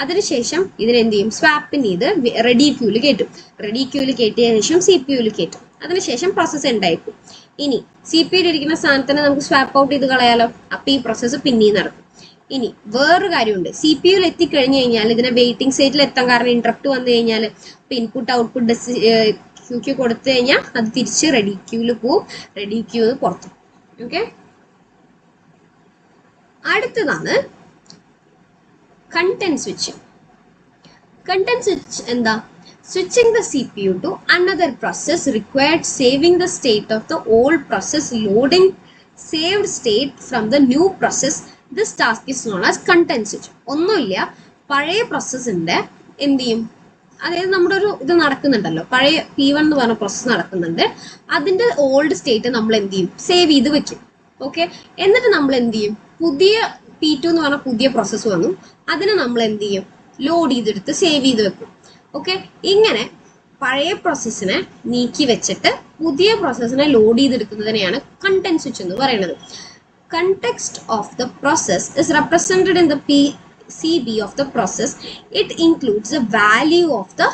അതിനുശേഷം ഇതിനെന്ത് ചെയ്യും? സ്വാപ്പിന് ഇത് റെഡി ക്യൂല് കയറ്റും. റെഡി ക്യൂല് കയറ്റിയതിനു ശേഷം CPU കയറ്റും. അതിനുശേഷം പ്രോസസ്സ് ഉണ്ടായിരിക്കും. ഇനി CPU ഇരിക്കുന്ന സ്ഥാനത്തിന് നമുക്ക് സ്വാപ്പ് ഔട്ട് ചെയ്ത് കളയാലോ. അപ്പൊ ഈ പ്രോസസ്സ് പിന്നെയും നടക്കും. ഇനി വേറൊരു കാര്യമുണ്ട്, CPU എത്തിക്കഴിഞ്ഞു കഴിഞ്ഞാൽ ഇതിനെ വെയിറ്റിംഗ് സ്റ്റേറ്റിൽ എത്താൻ കാരണം ഇന്ററപ്റ്റ് വന്നു കഴിഞ്ഞാൽ ഇപ്പൊ ഇൻപുട്ട് ഔട്ട്പുട്ട് ക്യൂക്ക് കൊടുത്തു കഴിഞ്ഞാൽ അത് തിരിച്ച് റെഡി ക്യൂല് പോവും. റെഡി ക്യൂ പുറത്തു. ഓക്കെ, അടുത്തതാണ് content switching. Content switch എന്താ? Switching the CPU to another process required saving the state of the old process, loading saved state from the new process. This task is known as content switch. ഒന്നുമില്ല, പഴയ പ്രോസസ്സിന്റെ എന്ത് ചെയ്യും? അതായത് നമ്മുടെ ഒരു ഇത് നടക്കുന്നുണ്ടല്ലോ, പഴയ P1 എന്ന് പറഞ്ഞ പ്രോസസ്സ് നടക്കുന്നുണ്ട്. അതിന്റെ ഓൾഡ് സ്റ്റേറ്റ് നമ്മൾ എന്ത് ചെയ്യും? സേവ് ചെയ്ത് വെക്കും. ഓക്കെ, എന്നിട്ട് നമ്മൾ എന്ത് ചെയ്യും? പുതിയ P2 എന്ന് പറഞ്ഞ പുതിയ പ്രോസസ്സ് വന്നു, അതിനെ നമ്മൾ എന്ത് ചെയ്യും? ലോഡ് ചെയ്തെടുത്ത് സേവ് ചെയ്ത് വെക്കും. ഓക്കെ, ഇങ്ങനെ പഴയ പ്രോസസ്സിനെ നീക്കി വെച്ചിട്ട് പുതിയ പ്രോസസ്സിനെ ലോഡ് ചെയ്തെടുക്കുന്നതിനെയാണ് കണ്ടന്റ് സ്വിച്ച് എന്ന് പറയുന്നത്. Context of the process is represented in the PCB of the process. It includes the value of the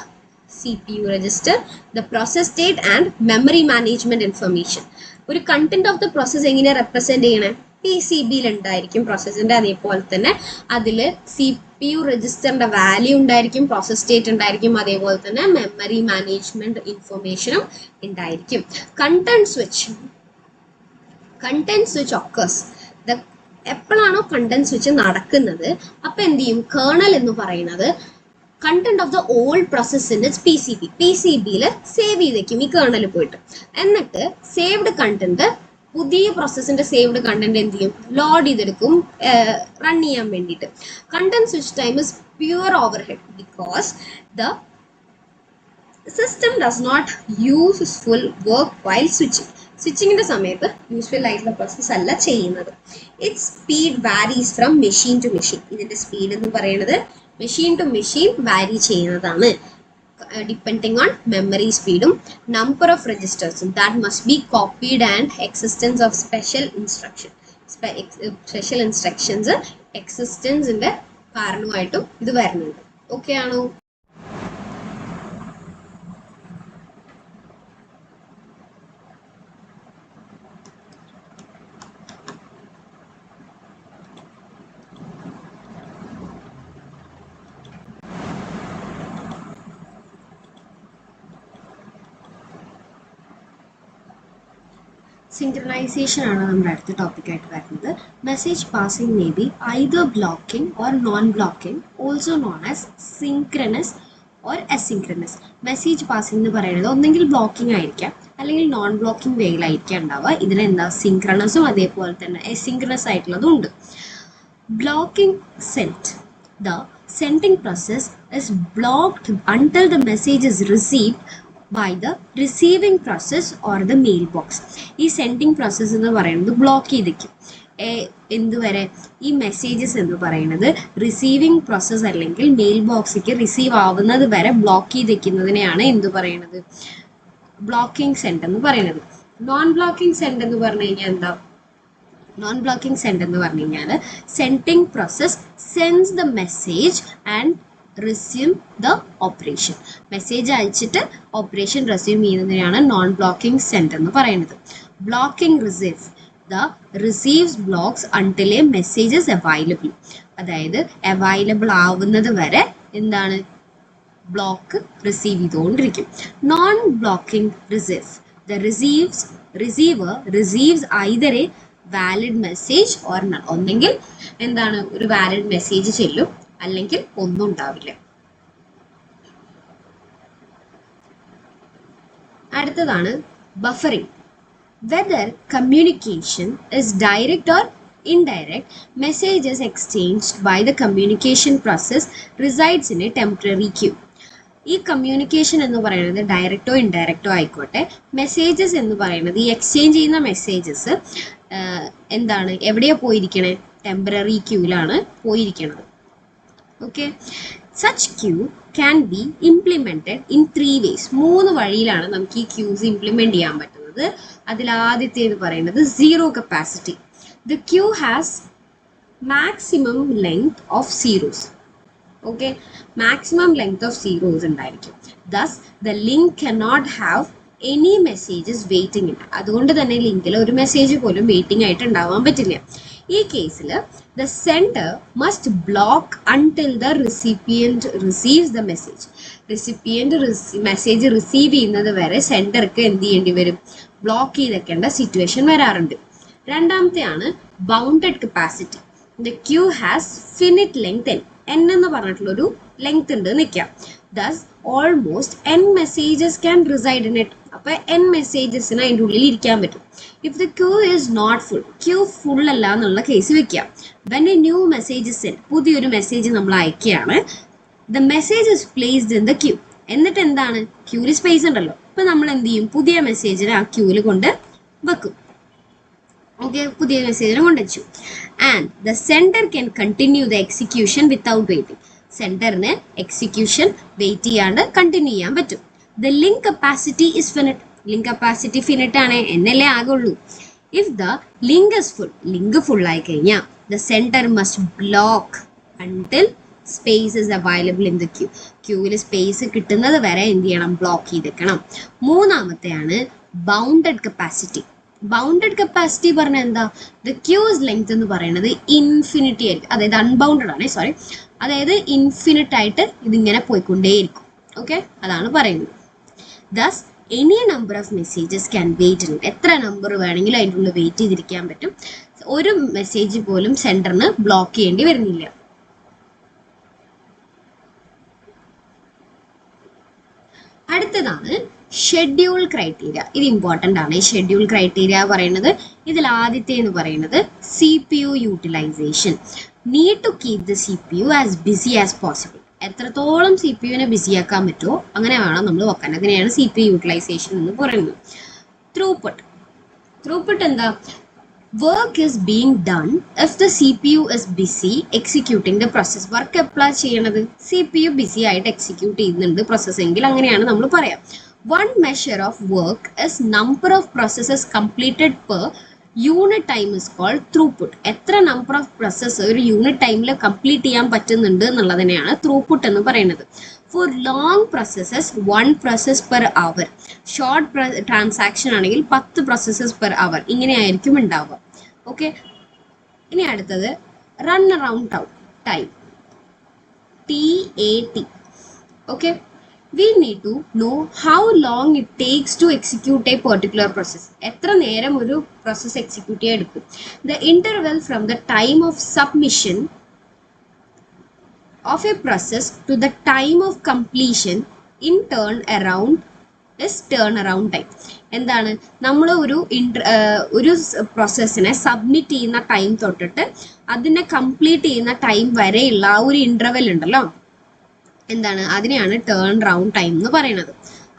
CPU register, the process state and memory management information. ഒരു content of the process എങ്ങനെയാണ് represent ചെയ്യണേ? PCBയിൽ ഉണ്ടായിരിക്കും പ്രോസസ്സിന്റെ. അതേപോലെ തന്നെ അതിൽ CPU രജിസ്റ്ററിന്റെ value ഉണ്ടായിരിക്കും, process state ഉണ്ടായിരിക്കും, അതേപോലെ തന്നെ മെമ്മറി മാനേജ്മെന്റ് ഇൻഫർമേഷനും ഉണ്ടായിരിക്കും. കണ്ടന്റ് സ്വിച്ച് ഒക്കേഴ്സ് എപ്പോഴാണോ കണ്ടന്റ് സ്വിച്ച് നടക്കുന്നത് അപ്പൊ എന്ത് ചെയ്യും? കേർണൽ എന്ന് പറയുന്നത് content of the old process in its PCBയിൽ സേവ് ചെയ്തേക്കും ഈ കേർണൽ പോയിട്ട്. എന്നിട്ട് സേവ്ഡ് കണ്ടന്റ്, പുതിയ പ്രോസസ്സിന്റെ സേവ്ഡ് കണ്ടന്റ് എന്ത് ചെയ്യും? ലോഡ് ചെയ്തെടുക്കും റൺ ചെയ്യാൻ വേണ്ടിയിട്ട്. Content switch time is pure overhead because the system does not useful work while switching. സ്വിച്ചിങ്ങിന്റെ സമയത്ത് യൂസ്ഫുൾ ആയിട്ടുള്ള പ്രോസസ് അല്ല ചെയ്യുന്നത്. It speed varies from machine to machine. ഇതിന്റെ സ്പീഡ് എന്ന് പറയുന്നത് മെഷീൻ ടു മെഷീൻ വാരി ചെയ്യുന്നതാണ്. Depending on memory speed, number of registers that must be copied and existence of special instructions existence ന്റെ കാരണമായിട്ടും ഇത് വരുന്നുണ്ട്. ഓക്കെ ആണോ? Synchronization ആണ് നമ്മുടെ അടുത്ത ടോപ്പിക്കായിട്ട് വരുന്നത്. Message passing may be either blocking or non blocking, also known as synchronous or asynchronous. Message passing എന്ന് പറയുന്നത് ഒന്നെങ്കിൽ ബ്ലോക്കിംഗ് ആയിരിക്കാം അല്ലെങ്കിൽ നോൺ ബ്ലോക്കിംഗ് വേയിലായിരിക്കാം ഉണ്ടാവുക. ഇതിനെന്താ സിങ്ക്രണസും അതേപോലെ തന്നെ അസിങ്ക്രണസ് ആയിട്ടുള്ളതും ഉണ്ട്. Blocking sent the sending process is blocked until the message is received by the receiving process or the mailbox. ഈ സെൻഡിങ് പ്രോസസ്സ് എന്ന് പറയുന്നത് ബ്ലോക്ക് ചെയ്തിരിക്കും. എന്തുവരെ? ഈ മെസ്സേജസ് എന്ന് പറയുന്നത് റിസീവിങ് പ്രോസസ്സ് അല്ലെങ്കിൽ മെയിൽ ബോക്സിലേക്ക് റിസീവ് ആവുന്നത് വരെ ബ്ലോക്ക് ചെയ്തിരിക്കുന്നതിനെയാണ് എന്ത് പറയുന്നത്? ബ്ലോക്കിംഗ് സെൻഡ് എന്ന് പറയുന്നത്. നോൺ ബ്ലോക്കിംഗ് സെൻഡ് എന്ന് പറഞ്ഞു കഴിഞ്ഞാൽ എന്താ? നോൺ ബ്ലോക്കിംഗ് സെൻഡ് എന്ന് പറഞ്ഞു കഴിഞ്ഞാൽ sending process sends the message and resume the operation. Message അയച്ചിട്ട് ഓപ്പറേഷൻ റെസ്യൂം ചെയ്യുന്നതിനാണ് നോൺ ബ്ലോക്കിംഗ് സെൻഡ് എന്ന് പറയുന്നത്. Blocking receive the receives blocks until a messages available. അതായത് അവൈലബിൾ ആവുന്നത് വരെ എന്താണ്? ബ്ലോക്ക് റിസീവ് ചെയ്തുകൊണ്ടിരിക്കും. Non blocking receive the receiver receives either a valid message or none. ഒന്നെങ്കിൽ എന്താണ്? ഒരു വാലിഡ് മെസ്സേജ് ചെല്ലും, അല്ലെങ്കിൽ ഒന്നും ഉണ്ടാവില്ല. അടുത്തതാണ് buffering. Whether communication is direct or indirect, messages exchanged by the communication process resides in a temporary queue. ഈ communication എന്ന് പറയുന്നത് ഡയറക്റ്റോ ഇൻഡയറക്റ്റോ ആയിക്കോട്ടെ, മെസ്സേജസ് എന്ന് പറയുന്നത് ഈ എക്സ്ചേഞ്ച് ചെയ്യുന്ന മെസ്സേജസ് എന്താണ്? എവിടെയാണ് പോയിരിക്കണേ? ടെമ്പററി ക്യൂവിലാണ് പോയിരിക്കണത്. Okay, such queue can be implemented in 3 ways. 3 വഴിയിലാണ് നമുക്ക് ഈ ക്യൂസ് ഇംപ്ലിമെൻറ്റ് ചെയ്യാൻ പറ്റുന്നത്. അതിലാദ്യത്തേത് പറയുന്നത് zero capacity. The queue has maximum length of zeros. Okay, maximum length of zeros ഉണ്ടായിരിക്കും. Thus, the link cannot have any messages waiting in. അതുകൊണ്ട് തന്നെ ലിങ്കിൽ ഒരു മെസ്സേജ് പോലും വെയിറ്റിംഗ് ആയിട്ട് ഉണ്ടാവാൻ പറ്റില്ല. ഈ കേസിൽ the sender must block until the recipient receives the message. Recipient message receive ചെയ്യുന്നത് വരെ സെൻഡർക്ക് എന്ത് ചെയ്യേണ്ടി വരും? ബ്ലോക്ക് ചെയ്തേക്കേണ്ട സിറ്റുവേഷൻ വരാറുണ്ട്. രണ്ടാമത്തെയാണ് bounded capacity. The queue has finite length n എന്ന് പറഞ്ഞിട്ടുള്ളൊരു ലെങ്ത് ഉണ്ട് നിൽക്കാം. Thus almost n messages can reside in it. അപ്പോൾ n മെസ്സേജസിന് അതിൻ്റെ ഉള്ളിൽ ഇരിക്കാൻ പറ്റും. If the queue is not full, queue full അല്ല എന്നുള്ള കേസ് വെക്കാം. When a new message send, പുതിയൊരു മെസ്സേജ് നമ്മൾ അയക്കുകയാണ്, the message is placed in the queue. എന്നിട്ട് എന്താണ്? ക്യൂവിൽ സ്പേസ് ഉണ്ടല്ലോ. ഇപ്പം നമ്മൾ എന്ത് ചെയ്യും? പുതിയ മെസ്സേജിനെ ആ ക്യൂവിൽ കൊണ്ട് വെക്കും. ഓക്കെ, പുതിയ മെസ്സേജിനെ കൊണ്ടുവച്ചു. And the sender can continue the execution without waiting. സെൻഡറിന് എക്സിക്യൂഷൻ വെയിറ്റ് ചെയ്യാണ്ട് കണ്ടിന്യൂ ചെയ്യാൻ പറ്റും. The link capacity is finite. Link capacity finite ആണ്, എന്നല്ലേ ആകുള്ളൂ. If the link is full, link full ആയി കഴിഞ്ഞാൽ the sender must block until space is available in the queue. ക്യൂവിൽ സ്പേസ് കിട്ടുന്നത് വരെ എന്ത് ചെയ്യണം? ബ്ലോക്ക് ചെയ്തേക്കണം. മൂന്നാമത്തെയാണ് ബൗണ്ടഡ് കപ്പാസിറ്റി. ബൗണ്ടഡ് കപ്പാസിറ്റി പറഞ്ഞാൽ എന്താ? ദ ക്യൂസ് ലെങ്ത് എന്ന് പറയുന്നത് ഇൻഫിനിറ്റി ആയിരിക്കും. അതായത് അൺബൗണ്ടഡ് ആണ്, സോറി, അതായത് ഇൻഫിനിറ്റ് ആയിട്ട് ഇതിങ്ങനെ പോയിക്കൊണ്ടേയിരിക്കും. ഓക്കെ, അതാണ് പറയുന്നത്. Thus any number of messages can wait in. എത്ര നമ്പർ വേണമെങ്കിലും അതിൻ്റെ ഉള്ളിൽ വെയിറ്റ് ചെയ്തിരിക്കാൻ പറ്റും. ഒരു മെസ്സേജ് പോലും സെൻഡറിന് ബ്ലോക്ക് ചെയ്യേണ്ടി വരുന്നില്ല. അടുത്തതാണ് ഷെഡ്യൂൾ ക്രൈറ്റീരിയ. ഇത് ഇമ്പോർട്ടൻ്റ് ആണ്. ഈ ഷെഡ്യൂൾ ക്രൈറ്റീരിയ പറയുന്നത്, ഇതിൽ ആദ്യത്തെ എന്ന് പറയുന്നത് CPU utilization. Need to keep the CPU as busy as possible. എത്രത്തോളം CPUവിനെ ബിസിയാക്കാൻ പറ്റുമോ അങ്ങനെ വേണം നമ്മൾ വെക്കാൻ. അതിനെയാണ് CPU യൂട്ടിലൈസേഷൻ എന്ന് പറയുന്നത്. ത്രൂപുട്ട് എന്താ? Work is being done if the CPU is BC executing the process. Work എപ്പോഴാണ് ചെയ്യണത്? CPU ബിസി ആയിട്ട് എക്സിക്യൂട്ട് ചെയ്യുന്നുണ്ട് പ്രോസസ് എങ്കിൽ അങ്ങനെയാണ് നമ്മൾ പറയാം. One measure of work is number of processes completed per unit time is called throughput. എത്ര number of process ഒരു യൂണിറ്റ് ടൈമിൽ കംപ്ലീറ്റ് ചെയ്യാൻ പറ്റുന്നുണ്ട് എന്നുള്ളതിനെയാണ് ത്രൂപുട്ട് എന്ന് പറയുന്നത്. For long processes 1 process per hour. Short transaction ആണെങ്കിൽ 10 processes per hour. ഇങ്ങനെയായിരിക്കും ഉണ്ടാവുക. ഓക്കെ, ഇനി അടുത്തത് run around time, TAT. Okay, we need to know how long it takes to execute a particular process. എത്ര നേരം ഒരു പ്രോസസ് എക്സിക്യൂട്ട് ചെയ്യാൻ എടുക്കും. The interval from the time of submission of a process to the time of completion in turnaround is turnaround time. എന്താണ്? നമ്മൾ ഒരു പ്രോസസ്സിനെ submit ചെയ്യുന്ന time തൊട്ടിട്ട് അതിനെ കംപ്ലീറ്റ് ചെയ്യുന്ന ടൈം വരെയുള്ള ആ ഒരു ഇന്റർവെൽ ഉണ്ടല്ലോ, എന്താണ്, അതിനെയാണ് ടേൺ റൗണ്ട് ടൈം എന്ന് പറയുന്നത്.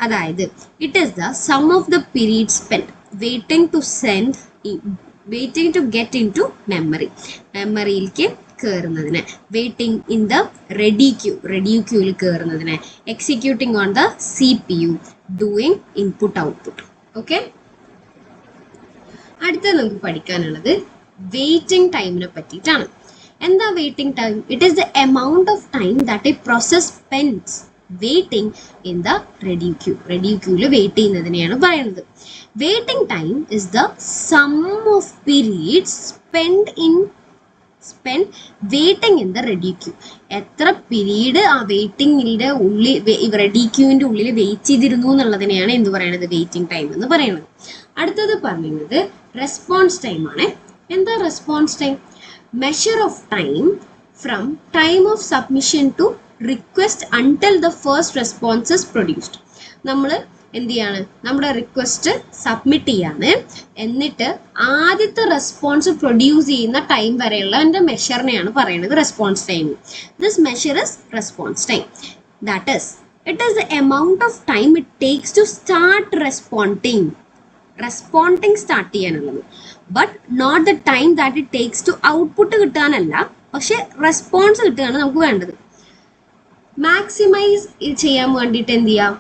അതായത് it is the sum of the period spend waiting to get into മെമ്മറിയിലേക്ക് കയറുന്നതിന്, വെയിറ്റിംഗ് ഇൻ ദ റെഡി ക്യൂവിൽ കയറുന്നതിന്, executing on the CPU, doing input output. Okay, അടുത്തത് നമുക്ക് പഠിക്കാനുള്ളത് വെയിറ്റിംഗ് ടൈമിനെ പറ്റിയിട്ടാണ്. എന്താ waiting time? It is the amount of time that a process spends waiting in the ready ക്യൂവിൽ വെയിറ്റ് ചെയ്യുന്നതിനെയാണ് പറയുന്നത്. Waiting time is the sum of periods spend waiting in the ready queue. എത്ര period ആ വെയിറ്റിംഗിന്റെ ready ക്യൂവിന്റെ ഉള്ളിൽ wait ചെയ്തിരുന്നു എന്നുള്ളതിനെയാണ് എന്ത് പറയുന്നത്? വെയിറ്റിംഗ് ടൈം എന്ന് പറയുന്നത്. അടുത്തത് പറയുന്നത് റെസ്പോൺസ് ടൈം ആണ്. എന്താ response time? Measure of time from time of submission to request until the first response is produced. നമ്മൾ എന്ത് ചെയ്യാണ്? നമ്മുടെ റിക്വസ്റ്റ് സബ്മിറ്റ് ചെയ്യാണ്, എന്നിട്ട് ആദ്യത്തെ റെസ്പോൺസ് പ്രൊഡ്യൂസ് ചെയ്യുന്ന ടൈം വരെയുള്ള എൻ്റെ മെഷറിനെയാണ് പറയുന്നത് response time. This measure is response time. That is it is the amount of time it takes to start responding start ചെയ്യാനുള്ളത്. But not the time that it takes to output കിട്ടാനല്ല, പക്ഷെ response കിട്ടുകയാണ് നമുക്ക് വേണ്ടത്. Maximise ചെയ്യാൻ വേണ്ടിയിട്ട് എന്ത് ചെയ്യാം?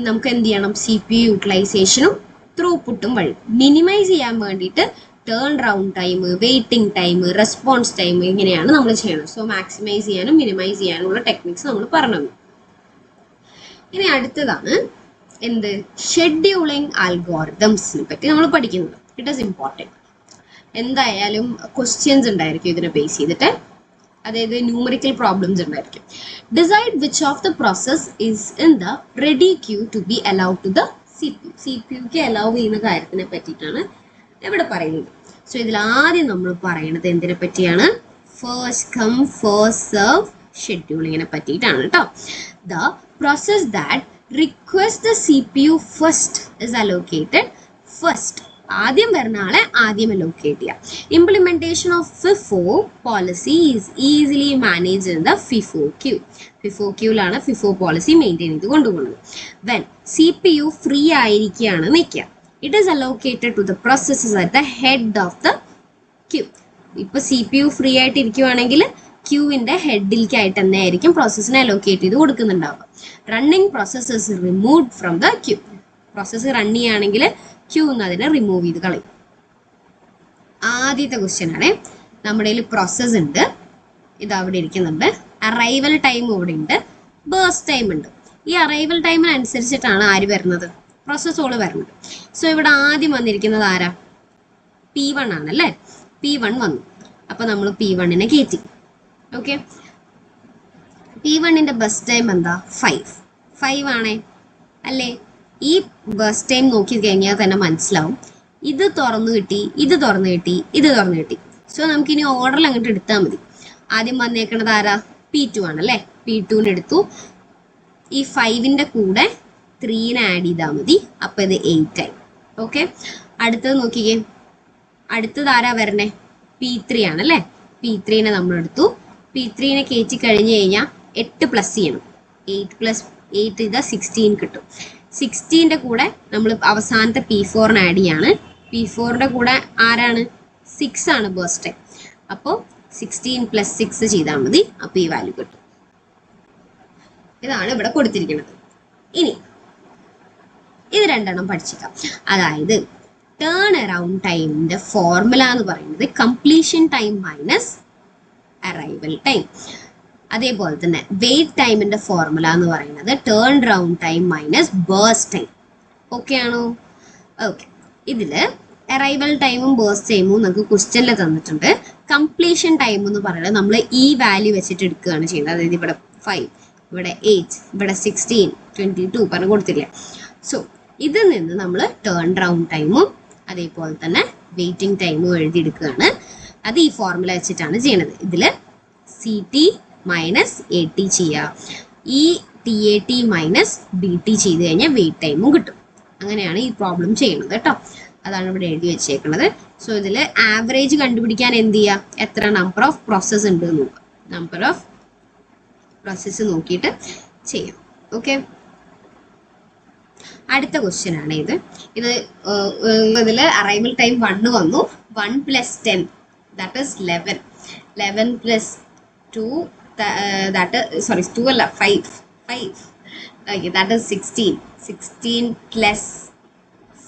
നമുക്ക് എന്ത് ചെയ്യണം? CPU യൂട്ടിലൈസേഷനും ത്രൂപുട്ടും വഴി. മിനിമൈസ് ചെയ്യാൻ വേണ്ടിയിട്ട് turn round time, waiting time, response time, ഇങ്ങനെയാണ് നമ്മൾ ചെയ്യണം. സോ മാക്സിമൈസ് ചെയ്യാനും മിനിമൈസ് ചെയ്യാനുള്ള ടെക്നിക്സ് നമ്മൾ പറഞ്ഞു. ഇനി അടുത്തതാണ് എന്ത്? ഷെഡ്യൂളിംഗ് ആൽഗോറിതംസിനെ പറ്റി നമ്മൾ പഠിക്കുന്നത്. It is important. എന്തായാലും ക്വസ്റ്റ്യൻസ് ഉണ്ടായിരിക്കും ഇതിനെ ബേസ് ചെയ്തിട്ട്, അതായത് ന്യൂമറിക്കൽ പ്രോബ്ലംസ് ഉണ്ടായിരിക്കും. Decide which of the process is in the ready queue to be allowed to the CPU allow ചെയ്യുന്ന കാര്യത്തിനെ പറ്റിയിട്ടാണ് ഇവിടെ പറയുന്നത്. സോ ഇതിൽ ആദ്യം നമ്മൾ പറയുന്നത് എന്തിനെ പറ്റിയാണ്? ഫസ്റ്റ് കം ഫസ്റ്റ് സെർവ് ഷെഡ്യൂളിങ്ങിനെ പറ്റിയിട്ടാണ് കേട്ടോ. The process that request the CPU first is allocated first. ആദ്യം വരുന്ന ആളെ ആദ്യം അലോക്കേറ്റ് ചെയ്യാം. Implementation of FIFO policy is easily manage in the FIFO queue. FIFO ക്യൂവിലാണ് FIFO പോളിസി മെയിൻറ്റെയിൻ ചെയ്ത് കൊണ്ടുപോകുന്നത്. വെൻ CPU ഫ്രീ ആയിരിക്കുകയാണ് നിൽക്കുക, it is allocated to the processes at the head of the queue. ഇപ്പൊ CPU free ആയിട്ട് ഇരിക്കുവാണെങ്കിൽ ക്യൂവിന്റെ ഹെഡിലേക്കായിട്ട് തന്നെ ആയിരിക്കും പ്രോസസ്സിനെ അലോക്കേറ്റ് ചെയ്ത് കൊടുക്കുന്നുണ്ടാവുക. Running process is removed from the queue. Process run ചെയ്യുകയാണെങ്കിൽ ക്യൂ എന്ന് അതിനെ റിമൂവ് ചെയ്ത് കളയും. ആദ്യത്തെ ക്വസ്റ്റ്യൻ ആണ്, നമ്മുടെ കയ്യിൽ പ്രോസസ് ഉണ്ട്, ഇത് അവിടെ ഇരിക്കുന്നുണ്ട്, അറൈവൽ ടൈം ഇവിടെ ഉണ്ട്, ബേസ്റ്റ് ടൈം ഉണ്ട്. ഈ അറൈവൽ ടൈമിനനുസരിച്ചിട്ടാണ് ആര് വരുന്നത്? പ്രോസസ്സോള് വരുന്നത്. സോ ഇവിടെ ആദ്യം വന്നിരിക്കുന്നത് ആരാ? P1 ആണല്ലേ. P1 വന്നു, അപ്പൊ നമ്മൾ P1നെ കയറ്റി. ഓക്കെ, P1ന്റെ ബസ് ടൈം എന്താ? 5 ആണേ അല്ലേ? ഈ ബസ് ടൈം നോക്കി കഴിഞ്ഞാൽ തന്നെ മനസ്സിലാവും, ഇത് തുറന്നു കിട്ടി, ഇത് തുറന്നു കിട്ടി, ഇത് തുറന്നു കിട്ടി. സോ നമുക്കിനി ഓർഡറിൽ അങ്ങോട്ട് എടുത്താൽ മതി. ആദ്യം വന്നേക്കണത് ആരാ? P2 ആണല്ലേ. P2നെ എടുത്തു, ഈ 5ന്റെ കൂടെ 3നെ ആഡ് ചെയ്താൽ മതി, അപ്പൊ ഇത് 8 ആയി. ഓക്കെ, അടുത്തത് നോക്കിക്കേ, അടുത്തത് ആരാ വരണേ? P3 ആണല്ലേ. P3നെ നമ്മൾ എടുത്തു, P3നെ കയറ്റി കഴിഞ്ഞ് കഴിഞ്ഞാൽ 8 പ്ലസ് ചെയ്യണം. 8 + 8 ഇതാ 16 കിട്ടും. 16ന്റെ കൂടെ നമ്മൾ അവസാനത്തെ P4നെ ആഡ് ചെയ്യാണ്. P4ന്റെ കൂടെ ആരാണ്? 6 ആണ് ബേസ്റ്റ് ടൈം. അപ്പോൾ 16 + 6 ചെയ്താൽ മതി, അപ്പോൾ ഈ വാല്യൂ കിട്ടും. ഇതാണ് ഇവിടെ കൊടുത്തിരിക്കുന്നത്. ഇനി ഇത് രണ്ടെണ്ണം പഠിച്ചേക്കാം. അതായത് ടേൺ അറൗണ്ട് ടൈമിന്റെ ഫോർമുല എന്ന് പറയുന്നത് completion time minus arrival time. അതേപോലെ തന്നെ വെയിറ്റ് ടൈമിന്റെ ഫോർമുല എന്ന് പറയുന്നത് turn round time minus burst time. Okay ആണോ? ഓക്കെ, ഇതില് അറൈവൽ ടൈമും ബേസ്റ്റ് ടൈമും നമുക്ക് ക്വസ്റ്റ്യനിൽ തന്നിട്ടുണ്ട്. കംപ്ലീഷൻ ടൈം എന്ന് പറയുന്നത് നമ്മൾ ഈ വാല്യൂ വെച്ചിട്ട് എടുക്കുകയാണ് ചെയ്യുന്നത്. അതായത് ഇവിടെ 5, ഇവിടെ 8, ഇവിടെ 16, 22 പറഞ്ഞു കൊടുത്തില്ലേ. സോ ഇതിൽ നിന്ന് നമ്മൾ ടേൺ റൗണ്ട് ടൈമും അതേപോലെ തന്നെ വെയിറ്റിംഗ് ടൈമും എഴുതിയെടുക്കുകയാണ്. അത് ഈ ഫോർമുല വെച്ചിട്ടാണ് ചെയ്യണത്. ഇതിൽ CT മൈനസ് AT ചെയ്യുക, ഈ TAT മൈനസ് BT ചെയ്ത് കഴിഞ്ഞാൽ വെയിറ്റ് ടൈമും കിട്ടും. അങ്ങനെയാണ് ഈ പ്രോബ്ലം ചെയ്യുന്നത് കേട്ടോ. അതാണ് ഇവിടെ എഴുതി വെച്ചേക്കുന്നത്. സോ ഇതിൽ ആവറേജ് കണ്ടുപിടിക്കാൻ എന്ത് ചെയ്യുക, എത്ര നമ്പർ ഓഫ് പ്രോസസ്സ് ഉണ്ട് എന്ന് നോക്കുക. നമ്പർ ഓഫ് പ്രോസസ്സ് നോക്കിയിട്ട് ചെയ്യാം. ഓക്കെ, അടുത്ത ക്വസ്റ്റ്യൻ ആണ് ഇത്. ഇതിൽ അറൈവൽ ടൈം 1 വന്നു. 1 + 10 that is 11. 11 + 2 that is, sorry, 2 അല്ല 5. Okay, that is 16. 16 +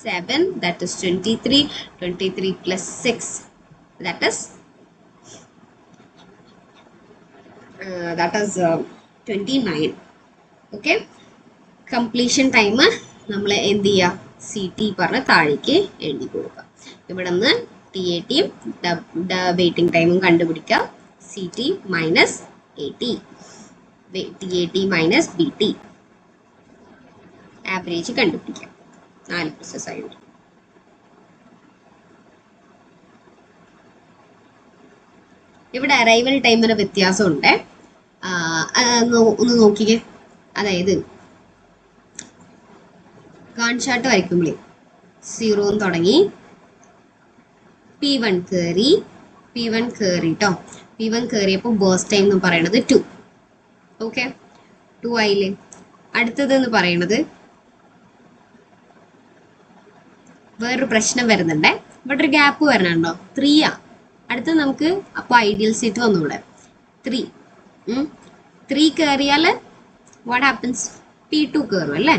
7 that is 23. 23 + 6 that is 29. Okay, completion time നമ്മൾ എന്ത് ചെയ്യുക, CT പറഞ്ഞ് താഴേക്ക് എഴുതി കൊടുക്കുക. ഇവിടെ നിന്ന് TAT വെയിറ്റിംഗ് ടൈമും കണ്ടുപിടിക്കുക. CT - AT, TAT - BT, average കണ്ടുപിടിക്കുക. 4 പ്രോസസ് ആയിട്ട്. ഇവിടെ അറൈവൽ ടൈമിന് വ്യത്യാസമുണ്ട്. ഒന്ന് നോക്കിക്കേ. അതായത് ഗാൺ ചാർട്ട് വരയ്ക്കുമ്പോഴേ 0 തുടങ്ങി P1 കയറി കേട്ടോ. P1 കയറിയപ്പോൾ ബേഴ്സ് ടൈം എന്ന് പറയുന്നത് 2. ഓക്കെ, 2 ആയില്ലേ. അടുത്തത് എന്ന് പറയുന്നത് വേറൊരു പ്രശ്നം വരുന്നുണ്ടേ. ഇവിടെ ഒരു ഗ്യാപ്പ് വരണുണ്ടോ, 3 ആ. അടുത്തത് നമുക്ക് അപ്പോൾ ഐഡിയൽ സ്റ്റേറ്റ് വന്നൂടെ 3. 3 കയറിയാൽ വാട്ട് ഹാപ്പൻസ്, P2 കയറും അല്ലേ.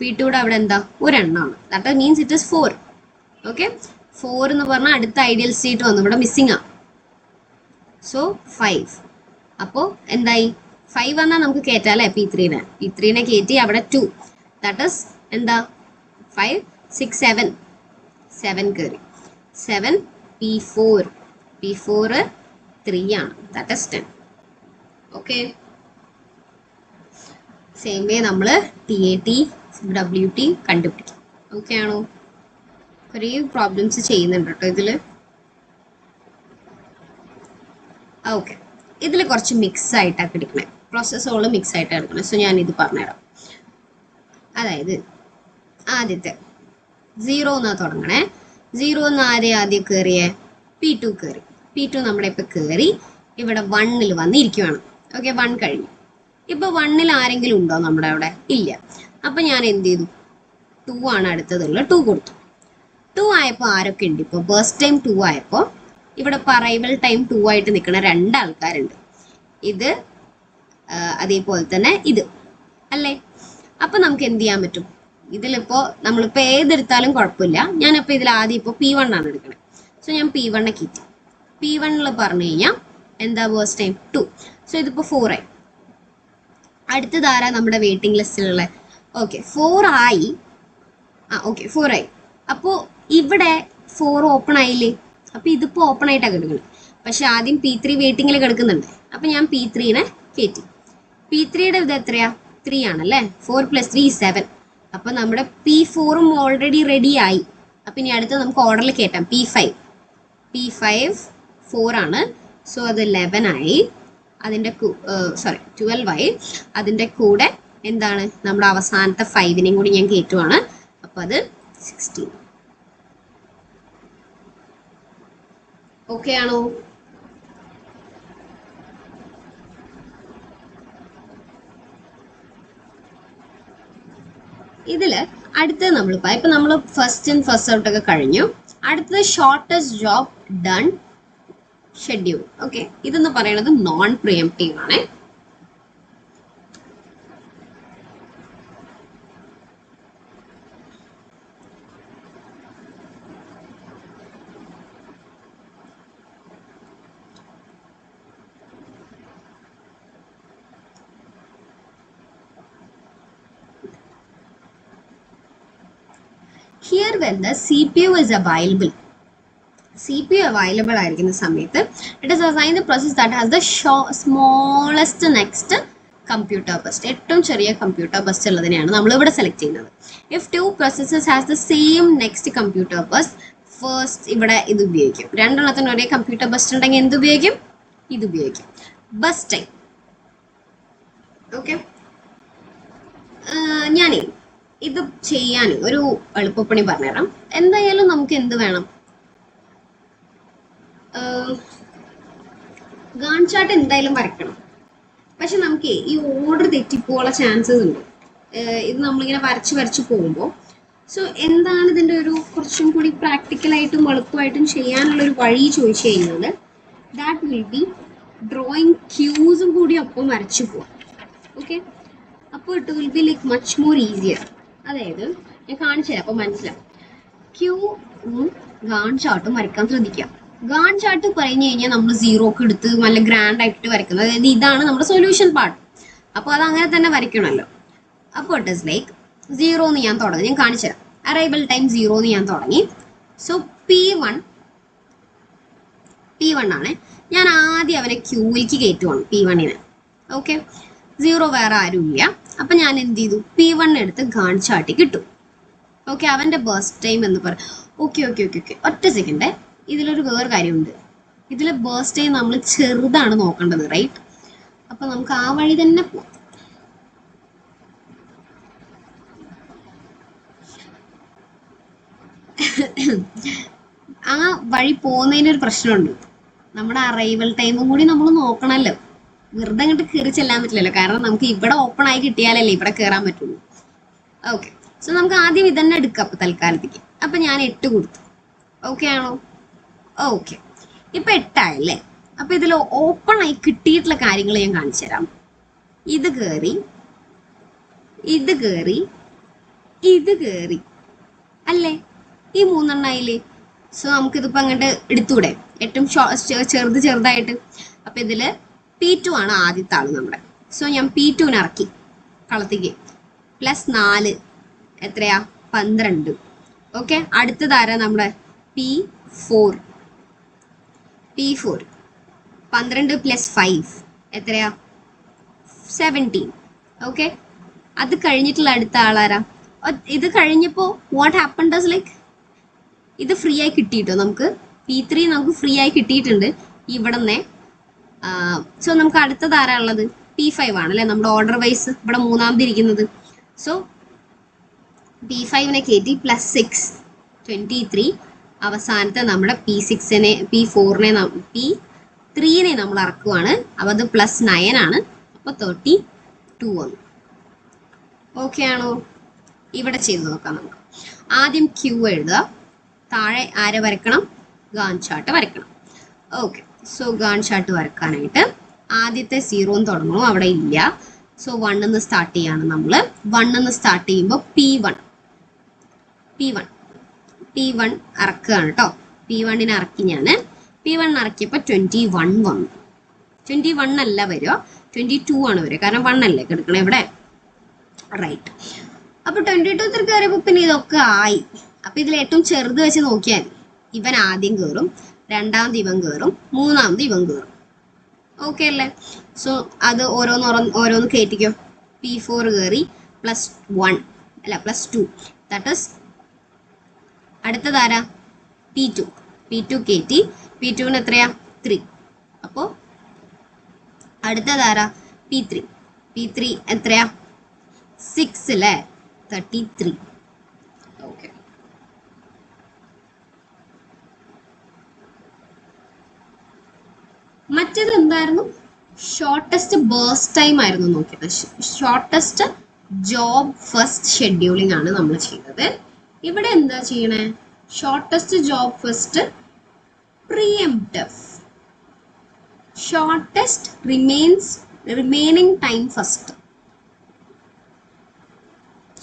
P2യുടെ അവിടെ എന്താ, ഒരെണ്ണമാണ്. That means it is 4. Okay, 4 എന്ന് പറഞ്ഞാൽ അടുത്ത ഐഡിയൽ സ്റ്റേറ്റ് വന്നു, ഇവിടെ മിസ്സിംഗ് ആ. സോ 5. അപ്പോൾ എന്തായി, 5 വന്നാൽ നമുക്ക് കയറ്റാം അല്ലേ P3നെ കയറ്റി അവിടെ 2. ദാറ്റ് ഇസ് എന്താ 5 6 7. 7 കയറി 7. P4 3 ആണ്. That is 10. Okay, same way നമ്മൾ TAT WT കണ്ടുപിടിക്കും. ഓക്കെ ആണോ? കുറേ പ്രോബ്ലംസ് ചെയ്യുന്നുണ്ട് കേട്ടോ ഇതിൽ. ഓക്കെ, ഇതിൽ കുറച്ച് മിക്സ് ആയിട്ടാണ് എടുക്കണേ, പ്രോസസ്സുകൾ മിക്സ് ആയിട്ടാണ് എടുക്കണേ. സോ ഞാനിത് പറഞ്ഞുതരാം. അതായത് ആദ്യത്തെ 0 എന്നാണ് തുടങ്ങണേ. 0 എന്ന് ആദ്യം കയറിയേ, P2 കയറി. P2 നമ്മുടെ ഇപ്പം കയറി ഇവിടെ 1ൽ വന്നിരിക്കുവാണ്. ഓക്കെ, 1 കഴിഞ്ഞു. ഇപ്പോൾ 1ൽ ആരെങ്കിലും ഉണ്ടോ നമ്മുടെ അവിടെ? ഇല്ല. അപ്പം ഞാൻ എന്ത് ചെയ്തു, 2 ആണ് അടുത്തതുള്ള 2 കൊടുത്തു. 2 ആയപ്പോൾ ആരൊക്കെ ഉണ്ട്, ഇപ്പോൾ ബേഴ്സ് ടൈം 2 ആയപ്പോൾ ഇവിടെ അറൈവൽ ടൈം 2 ആയിട്ട് നിൽക്കുന്ന 2 ആൾക്കാരുണ്ട്. ഇത് അതേപോലെ തന്നെ ഇത് അല്ലേ. അപ്പം നമുക്ക് എന്ത് ചെയ്യാൻ പറ്റും, ഇതിലിപ്പോൾ നമ്മളിപ്പോൾ ഏതെടുത്താലും കുഴപ്പമില്ല. ഞാനിപ്പോൾ ഇതിൽ ആദ്യം ഇപ്പോൾ P1 ആണ് എടുക്കണത്. സോ ഞാൻ P1നെ കിട്ടി. P1ൽ പറഞ്ഞു കഴിഞ്ഞാൽ എന്താ ബേഴ്സ് ടൈം 2. സോ ഇതിപ്പോൾ 4 ആയി. അടുത്തതാരാ നമ്മുടെ വെയിറ്റിംഗ് ലിസ്റ്റിലുള്ള? ഓക്കെ, 4 ആയി. ഓക്കെ 4 ആയി. അപ്പോൾ ഇവിടെ 4 ഓപ്പൺ ആയില്ലേ. അപ്പോൾ ഇതിപ്പോൾ ഓപ്പൺ ആയിട്ടാണ് കിടക്കുന്നത്. പക്ഷെ ആദ്യം P3 വെയിറ്റിങ്ങിൽ കിടക്കുന്നുണ്ട്. അപ്പം ഞാൻ P3നെ കയറ്റി. P3യുടെ ഇത് എത്രയാ, 3 ആണല്ലേ. 4 + 3 = 7. അപ്പം നമ്മുടെ P4ഉം ഓൾറെഡി റെഡി ആയി. അപ്പം ഇനി അടുത്ത് നമുക്ക് ഓർഡറിൽ കയറ്റാം. P5 4 ആണ്. സോ അത് 11 ആയി. അതിൻ്റെ 12 ആയി. അതിൻ്റെ കൂടെ എന്താണ് നമ്മുടെ അവസാനത്തെ 5നെയും കൂടി ഞാൻ കയറ്റുവാണ്. അപ്പോൾ അത് 16. ഓക്കെ ആണോ? ഇതില് അടുത്തത് നമ്മളിപ്പോൾ ഇപ്പം നമ്മൾ ഫസ്റ്റ് ഔട്ടൊക്കെ കഴിഞ്ഞു. അടുത്തത് shortest job done schedule. Okay, ഇതെന്ന് പറയുന്നത് നോൺ പ്രിയംപ്റ്റീവ് ആണ്. Here when the CPU is available, CPU available ആയിരിക്കുന്ന സമയത്ത് it is assigned the process that has the smallest next computer burst. ഏറ്റവും ചെറിയ കമ്പ്യൂട്ടർ ബസ്റ്റ് ഉള്ളതിനെയാണ് നമ്മൾ ഇവിടെ സെലക്ട് ചെയ്യുന്നത്. If 2 processes has the same next computer burst, first ഇവിടെ ഇത് ഉപയോഗിക്കും. രണ്ടെണ്ണത്തിന് ഒരേ കമ്പ്യൂട്ടർ ബസ്റ്റ് ഉണ്ടെങ്കിൽ എന്ത് ഉപയോഗിക്കും? ഇത് ഉപയോഗിക്കും. Bus time. ഓക്കെ, ഞാനേ ഇത് ചെയ്യാൻ ഒരു എളുപ്പപ്പണി പറഞ്ഞുതരാം. എന്തായാലും നമുക്ക് എന്ത് വേണം, ഗാൺ ചാർട്ട് എന്തായാലും വരയ്ക്കണം. പക്ഷെ നമുക്ക് ഈ ഓർഡർ തെറ്റിപ്പോയുള്ള ചാൻസസ് ഉണ്ട്. ഇത് നമ്മളിങ്ങനെ വരച്ച് വരച്ച് പോകുമ്പോൾ. സോ എന്താണ് ഇതിൻ്റെ ഒരു കുറച്ചും കൂടി പ്രാക്ടിക്കലായിട്ടും എളുപ്പമായിട്ടും ചെയ്യാനുള്ളൊരു വഴി ചോദിച്ചു കഴിഞ്ഞാൽ ദാറ്റ് വിൽ ബി ഡ്രോയിങ് ക്യൂസും കൂടി ഒപ്പം വരച്ചു പോവാം. ഓക്കെ, അപ്പോൾ it will be like much more easier. അതായത് ഞാൻ കാണിച്ചു തരാം, അപ്പോൾ മനസ്സിലാവും. ക്യൂവും ഗാൺ ചാർട്ടും വരയ്ക്കാൻ ശ്രദ്ധിക്കുക. ഗാൺ ചാർട്ട് പറഞ്ഞു കഴിഞ്ഞാൽ നമ്മൾ സീറോക്ക് എടുത്ത് നല്ല ഗ്രാൻഡ് ആയിട്ട് വരയ്ക്കുന്നത്. അതായത് ഇതാണ് നമ്മുടെ സൊല്യൂഷൻ പാർട്ട്. അപ്പോൾ അത് അങ്ങനെ തന്നെ വരയ്ക്കണമല്ലോ. അപ്പോൾ ഇറ്റ് ഇസ് ലൈക്ക് സീറോന്ന് ഞാൻ തുടങ്ങി. ഞാൻ കാണിച്ചു തരാം. അറൈവൽ ടൈം സീറോന്ന് ഞാൻ തുടങ്ങി. സോ P1 ആണ്. ഞാൻ ആദ്യം അവനെ ക്യൂവിലേക്ക് കയറ്റുവാണ് P1നെ. ഓക്കെ, സീറോ വേറെ ആരുമില്ല. അപ്പം ഞാൻ എന്ത് ചെയ്തു, P1 എടുത്ത് ഗാൺ ചാർട്ടിൽ കിട്ടും. ഓക്കെ, അവൻ്റെ ബേസ്റ്റ് ടൈം എന്ന് പറ. ഓക്കെ ഓക്കെ ഓക്കെ ഓക്കെ ഒറ്റ സെക്കൻഡ്. ഇതിലൊരു വേറെ കാര്യമുണ്ട്. ഇതിലെ ബേസ്റ്റ് ടൈം നമ്മൾ ചെറുതാണ് നോക്കേണ്ടത്, റൈറ്റ്? അപ്പം നമുക്ക് ആ വഴി തന്നെ പോവാം. ആ വഴി പോകുന്നതിനൊരു പ്രശ്നമുണ്ട്. നമ്മുടെ അറൈവൽ ടൈമും കൂടി നമ്മൾ നോക്കണമല്ലോ. വെറുതെ അങ്ങോട്ട് കയറി ചെല്ലാൻ പറ്റില്ലല്ലോ, കാരണം നമുക്ക് ഇവിടെ ഓപ്പൺ ആയി കിട്ടിയാലല്ലേ ഇവിടെ കയറാൻ പറ്റുള്ളൂ. ഓക്കെ, സോ നമുക്ക് ആദ്യം ഇതന്നെ എടുക്കാം അപ്പോൾ തൽക്കാലത്തേക്ക്. അപ്പം ഞാൻ 8 കൊടുത്തു. ഓക്കെ ആണോ? ഓക്കെ, ഇപ്പം 8 ആയല്ലേ. അപ്പം ഇതിൽ ഓപ്പൺ ആയി കിട്ടിയിട്ടുള്ള കാര്യങ്ങൾ ഞാൻ കാണിച്ചു തരാം. ഇത് കയറി, ഇത് കയറി, ഇത് കയറി അല്ലേ? ഈ 3 എണ്ണായില്ലേ? സോ നമുക്കിതിപ്പോൾ അങ്ങോട്ട് എടുത്തൂടെ ഏറ്റവും ചെറുതായിട്ട്. അപ്പം ഇതിൽ P2 ആണ് ആദ്യത്തെ ആൾ നമ്മുടെ. സോ ഞാൻ P2നെ ഇറക്കി കളത്തേക്ക്. +4 എത്രയാ? 12. ഓക്കെ, അടുത്തതാരാ നമ്മുടെ P4. 12 + 5 എത്രയാ? 17. ഓക്കെ, അത് കഴിഞ്ഞിട്ടുള്ള അടുത്ത ആളാരാ? ഇത് കഴിഞ്ഞപ്പോൾ വാട്ട് ഹാപ്പൻഡ് ഇസ് ലൈക്ക് ഇത് ഫ്രീ ആയി കിട്ടിയിട്ടോ നമുക്ക്. P3 നമുക്ക് ഫ്രീ ആയി കിട്ടിയിട്ടുണ്ട് ഇവിടെ നിന്ന്. സോ നമുക്ക് അടുത്തത് ആരാ ഉള്ളത്? P5 ആണല്ലേ, നമ്മുടെ ഓർഡർ വൈസ് ഇവിടെ മൂന്നാമത് ഇരിക്കുന്നത്. സോ P5നെ കയറ്റി +6 23. അവസാനത്തെ നമ്മുടെ P4നെ P3നെ നമ്മൾ ഇറക്കുവാണ്. അപ്പോൾ അത് +9 ആണ്. അപ്പോൾ 32 വന്നു. ഓക്കെ ആണോ? ഇവിടെ ചെയ്ത് നോക്കാം നമുക്ക്. ആദ്യം Q എഴുതുക, താഴെ ആരെ വരയ്ക്കണം? ഗാൺ ചാർട്ട് വരയ്ക്കണം. ഓക്കെ, സോ ഗാൺ ചാർട്ട് വരക്കാനായിട്ട് ആദ്യത്തെ 0 തുടങ്ങണു, അവിടെ ഇല്ല. സോ 1 സ്റ്റാർട്ട് ചെയ്യാണ് നമ്മൾ. 1 സ്റ്റാർട്ട് ചെയ്യുമ്പോൾ P1 ഇറക്കുകയാണ് കേട്ടോ. P1നെ ഇറക്കി ഞാൻ. P1 ഇറക്കിയപ്പോൾ 21 വന്നു. 21 അല്ല വരിക, 22 ആണ് വരിക, കാരണം 1 അല്ലേ കിടക്കണേ ഇവിടെ, റൈറ്റ്? അപ്പോൾ 22 കയറിയപ്പോൾ പിന്നെ ഇതൊക്കെ ആയി. അപ്പം ഇതിൽ ഏറ്റവും ചെറുത് വെച്ച് നോക്കിയാൽ ഇവൻ ആദ്യം കയറും, രണ്ടാമത് ഇവൻ കയറും, മൂന്നാമത് ഇവൻ കയറും. ഓക്കെ അല്ലേ? സോ അത് ഓരോന്ന് കയറ്റിക്കോ. P4 കയറി +1 അല്ല +2. That is അടുത്തതാരാ? P2 കയറ്റി. P2ന് എത്രയാ? 3. അപ്പോൾ അടുത്തതാരാ? P3 എത്രയാ? 6 അല്ലേ? 33. ഓക്കെ, മറ്റേത് എന്തായിരുന്നു? ഷോർട്ടസ്റ്റ് ബേസ്റ്റ് ടൈം ആയിരുന്നു നോക്കിയത്. ഷോർട്ടസ്റ്റ് ജോബ് ഫസ്റ്റ് ഷെഡ്യൂളിംഗ് ആണ് നമ്മൾ ചെയ്തത്. ഇവിടെ എന്താ ചെയ്യണേ? Shortest job first pre-emptive, shortest remaining time first,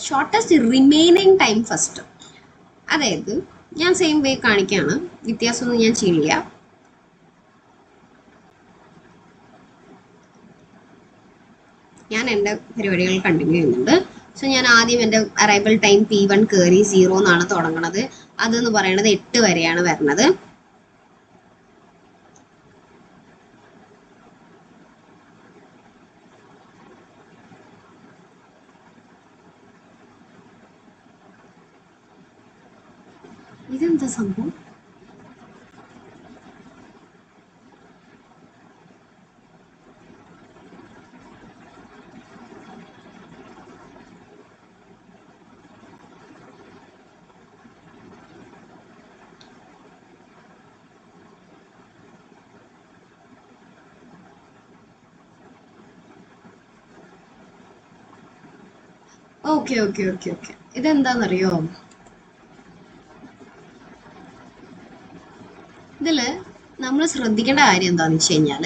shortest remaining time first. അതായത് ഞാൻ സെയിം വേ കാണിക്കുകയാണ്, വ്യത്യാസമൊന്നും ഞാൻ ചെയ്യില്ല. ഞാൻ എൻ്റെ പരിപാടികൾ കണ്ടിന്യൂ ചെയ്യുന്നുണ്ട്. സോ ഞാൻ ആദ്യം എൻ്റെ അറൈവൽ ടൈം P1 കയറി 0 എന്നാണ് തുടങ്ങുന്നത്. അതെന്ന് പറയുന്നത് 8 വരെയാണ് വരുന്നത്. ഇതെന്താ സംഭവം? Okay okay okay okay. ഇതെന്താണെന്നറിയോ, ഇതില് നമ്മൾ ശ്രദ്ധിക്കേണ്ട കാര്യം എന്താണെന്ന് വെച്ച് കഴിഞ്ഞാൽ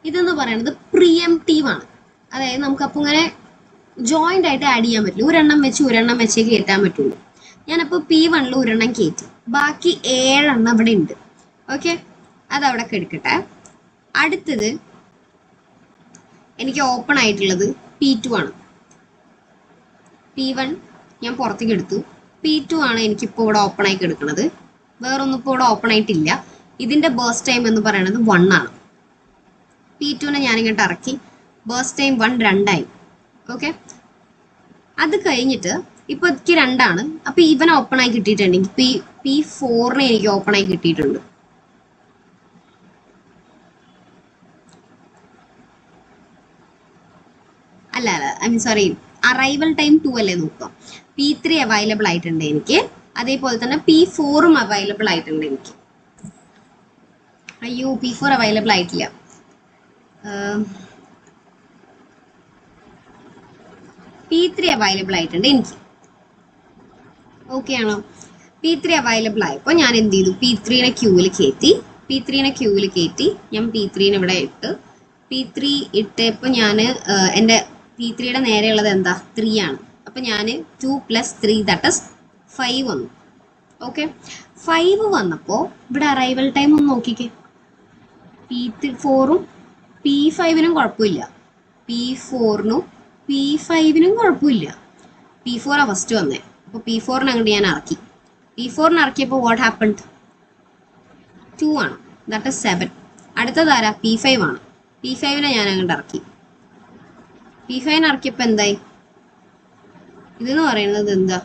ഇതെന്ന് പറയുന്നത് പ്രിയംറ്റീവ് ആണ്. അതായത് നമുക്ക് അപ്പോൾ ഇങ്ങനെ ജോയിന്റ് ആയിട്ട് ആഡ് ചെയ്യാൻ പറ്റില്ല. ഒരെണ്ണം വെച്ച് ഒരെണ്ണം വെച്ചേ കയറ്റാൻ പറ്റുള്ളൂ. ഞാനപ്പോൾ P1 ഒരെണ്ണം കയറ്റി, ബാക്കി 7 അവിടെ ഉണ്ട്. ഓക്കെ, അതവിടെ എടുക്കട്ടെ. അടുത്തത് എനിക്ക് ഓപ്പൺ ആയിട്ടുള്ളത് P2 ആണ്. P1 ഞാൻ പുറത്തേക്ക് എടുത്തു, P2 ആണ് എനിക്കിപ്പോൾ ഇവിടെ ഓപ്പൺ ആയി എടുക്കുന്നത്. വേറൊന്നും ഇപ്പോൾ ഇവിടെ ഓപ്പൺ ആയിട്ടില്ല. ഇതിന്റെ ബേസ്റ്റ് ടൈം എന്ന് പറയുന്നത് 1 ആണ്. P2 ഞാൻ ഇങ്ങോട്ട് ഇറക്കി, ബേസ്റ്റ് ടൈം 1 2ആയി. ഓക്കെ, അത് കഴിഞ്ഞിട്ട് ഇപ്പൊ എനിക്ക് 2 ആണ്. അപ്പൊ ഇവൻ ഓപ്പൺ ആയി കിട്ടിയിട്ടുണ്ടെങ്കിൽ P4 എനിക്ക് ഓപ്പൺ ആയി കിട്ടിയിട്ടുണ്ട്. അല്ല അല്ല, I mean sorry, arrival time 2 അല്ലേ നോക്കാം. P3 അവൈലബിൾ ആയിട്ടുണ്ട് എനിക്ക്, അതേപോലെ തന്നെ P4 അവൈലബിൾ ആയിട്ടുണ്ട് എനിക്ക്. അയ്യോ, P4 അവൈലബിൾ ആയിട്ടില്ല. P3 അവൈലബിൾ ആയിട്ടുണ്ട് എനിക്ക്. ഓക്കെ ആണോ? P3 അവൈലബിൾ ആയപ്പോൾ ഞാൻ എന്ത് ചെയ്തു, P3 ക്യൂവിൽ കയറ്റി. P3 ക്യൂവിൽ കയറ്റി ഞാൻ P3 ഇവിടെ ഇട്ട്. P3 ഇട്ടപ്പോൾ ഞാൻ എൻ്റെ P3 നേരെയുള്ളത് എന്താ, 3 ആണ്. അപ്പം ഞാൻ 2 + 3 ദാറ്റ് ഇസ് 5 വന്നു. ഓക്കെ, 5 വന്നപ്പോൾ ഇവിടെ അറൈവൽ ടൈം ഒന്ന് നോക്കിക്കേ. P4ഉം P5നും കുഴപ്പമില്ല, P4നും P5നും കുഴപ്പമില്ല. P4 ഫസ്റ്റ് വന്നേ. അപ്പോൾ P4 അങ്ങോട്ട് ഞാൻ ഇറക്കി. P4 ഇറക്കിയപ്പോൾ വാട്ട് ഹാപ്പൻഡ്, 2 ആണ്, ദാറ്റ് ഇസ് 7. അടുത്തതാരാ, P5 ആണ്. P5 ഞാൻ അങ്ങോട്ട് ഇറക്കി. P5 ഇറക്കിയപ്പോൾ എന്തായി, ഇതെന്ന് പറയുന്നത് എന്താ,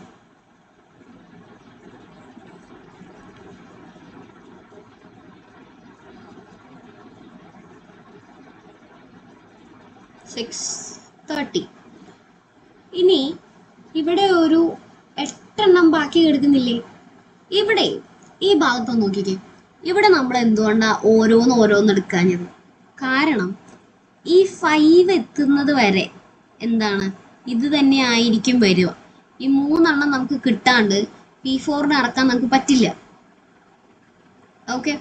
$630. ഇനി ഇവിടെ ഒരു 8 ബാക്കി എടുക്കുന്നില്ലേ? ഇവിടെ ഈ ഭാഗത്തൊന്ന് നോക്കിക്കേ. ഇവിടെ നമ്മൾ എന്തുകൊണ്ടാ ഓരോന്ന് എടുക്കാഞ്ഞത്? കാരണം ഈ 5 എത്തുന്നത് വരെ എന്താണ്, ഇത് തന്നെ ആയിരിക്കും വരിക. ഈ 3 നമുക്ക് കിട്ടാണ്ട് P4 ഇറക്കാൻ നമുക്ക് പറ്റില്ല. ഓക്കെ,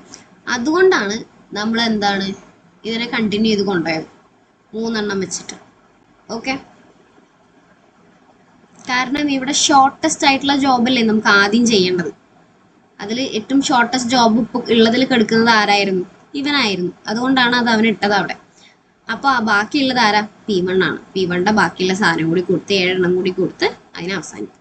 അതുകൊണ്ടാണ് നമ്മൾ എന്താണ് ഇതിനെ കണ്ടിന്യൂ ചെയ്ത് കൊണ്ടുപോയത് 3 വെച്ചിട്ട്. ഓക്കെ, കാരണം ഇവിടെ ഷോർട്ടസ്റ്റ് ആയിട്ടുള്ള ജോബല്ലേ നമുക്ക് ആദ്യം ചെയ്യേണ്ടത്. അതിൽ ഏറ്റവും ഷോർട്ടസ്റ്റ് ജോബ് ഇപ്പോൾ ഉള്ളതിൽ കെടുക്കുന്നത് ആരായിരുന്നു, ഇവനായിരുന്നു. അതുകൊണ്ടാണ് അത് അവനിട്ടത് അവിടെ. അപ്പോൾ ആ ബാക്കിയുള്ളത് ആരാ, P1 ആണ്. P1 ബാക്കിയുള്ള സാധനം കൂടി കൊടുത്ത് 7 കൂടി കൊടുത്ത് അതിനെ അവസാനിപ്പിക്കും.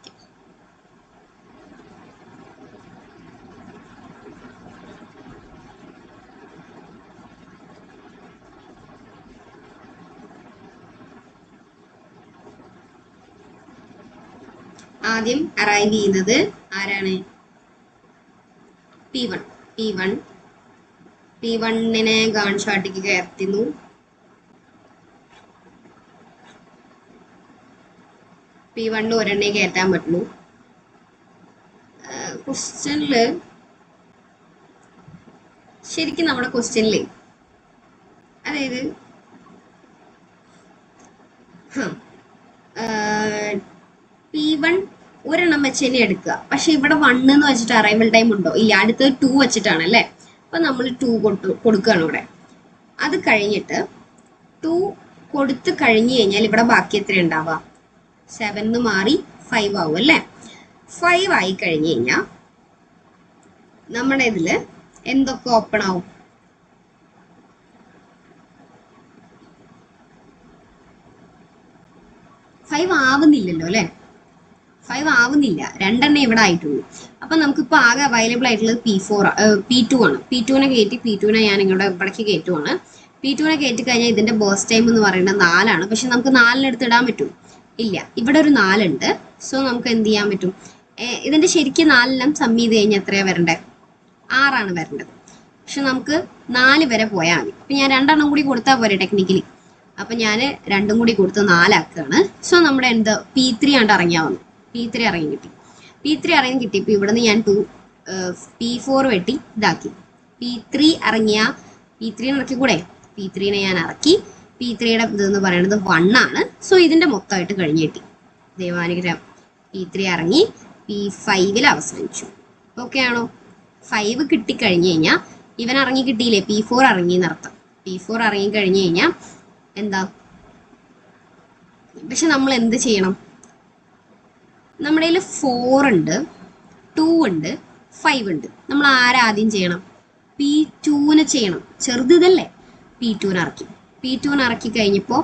ആദ്യം അറൈവ് ചെയ്യുന്നത് ആരാണ്, P1. P1നെ ഗാൺ ഷോട്ടിക്ക് കയർത്തുന്നു. P1 ഒരെണ്ണേ കയറ്റാൻ പറ്റുള്ളൂ. ക്വസ്റ്റ്യനില് ശരിക്കും നമ്മുടെ ക്വസ്റ്റ്യനില് അതായത് P1 ഒരെണ്ണം വെച്ച് തന്നെ എടുക്കുക. പക്ഷെ ഇവിടെ 1 എന്ന് വെച്ചിട്ട് അറൈവൽ ടൈം ഉണ്ടോ? ഇല്ല, അടുത്തത് 2 വെച്ചിട്ടാണ് അല്ലേ. അപ്പൊ നമ്മൾ 2 കൊടുക്കുകയാണ് ഇവിടെ. അത് കഴിഞ്ഞിട്ട് 2 കൊടുത്ത് കഴിഞ്ഞ് കഴിഞ്ഞാൽ ഇവിടെ ബാക്കി എത്ര ഉണ്ടാവുക, 7 മാറി 5 ആവും അല്ലേ. 5 ആയി കഴിഞ്ഞ് കഴിഞ്ഞാൽ നമ്മുടെ ഇതില് എന്തൊക്കെ ഓപ്പൺ ആവും, 5 ആവുന്നില്ലല്ലോ അല്ലേ. 5 ആവുന്നില്ല, 2 ഇവിടെ ആയിട്ടുള്ളൂ. അപ്പൊ നമുക്കിപ്പോൾ ആകെ അവൈലബിൾ ആയിട്ടുള്ളത് P2 ആണ്. P2നെ കയറ്റി, P2നെ ഞാൻ ഇങ്ങോട്ട് ഇവിടേക്ക് കയറ്റുവാണ്. P2നെ കയറ്റി കഴിഞ്ഞാൽ ഇതിന്റെ ബേസ്റ്റ് ടൈം എന്ന് പറയുന്നത് 4 ആണ്. പക്ഷെ നമുക്ക് 4 എടുത്ത് ഇടാൻ പറ്റും, ഇല്ല. ഇവിടെ ഒരു 4 ഉണ്ട്. സോ നമുക്ക് എന്ത് ചെയ്യാൻ പറ്റും, ഇതിന്റെ ശരിക്കും 4 സം ചെയ്ത് കഴിഞ്ഞാൽ എത്രയാ വരണ്ടേ, 6 ആണ് വരേണ്ടത്. പക്ഷെ നമുക്ക് 4 വരെ പോയാൽ മതി. ഇപ്പൊ ഞാൻ 2 കൂടി കൊടുത്താൽ പോരെ ടെക്നിക്കലി. അപ്പൊ ഞാൻ 2 കൂടി കൊടുത്ത് 4 ആക്കുകയാണ്. സോ നമ്മുടെ എന്ത് P3 ആണ്ട് ഇറങ്ങിയാൽ വന്നു. P3 ഇറങ്ങി കിട്ടി. P3 ഇറങ്ങി കിട്ടിയപ്പോൾ ഇവിടുന്ന് ഞാൻ P4 വെട്ടി ഇതാക്കി. P3 ഇറങ്ങിയ P3 ഇറക്കി കൂടെ, P3നെ ഞാൻ ഇറക്കി. P3യുടെ ഇതെന്ന് പറയുന്നത് 1 ആണ്. സോ ഇതിന്റെ മൊത്തമായിട്ട് കഴിഞ്ഞ് കിട്ടി. ദേവാനുഗ്രഹം P3 ഇറങ്ങി P5 അവസാനിച്ചു. ഓക്കെ ആണോ? 5 കിട്ടിക്കഴിഞ്ഞ് കഴിഞ്ഞാൽ ഇവൻ ഇറങ്ങി കിട്ടിയില്ലേ, P4 ഇറങ്ങി എന്നർത്ഥം. P4 ഇറങ്ങി കഴിഞ്ഞ് കഴിഞ്ഞാൽ എന്താ, പക്ഷെ നമ്മൾ എന്ത് ചെയ്യണം? നമ്മുടെ കയ്യിൽ 4 ഉണ്ട്, 2 ഉണ്ട്, 5 ഉണ്ട്. നമ്മൾ ആരാദ്യം ചെയ്യണം? P2 ചെയ്യണം. ചെറുതല്ലേ, P2 ഇറക്കി. P2 ഇറക്കി കഴിഞ്ഞപ്പോൾ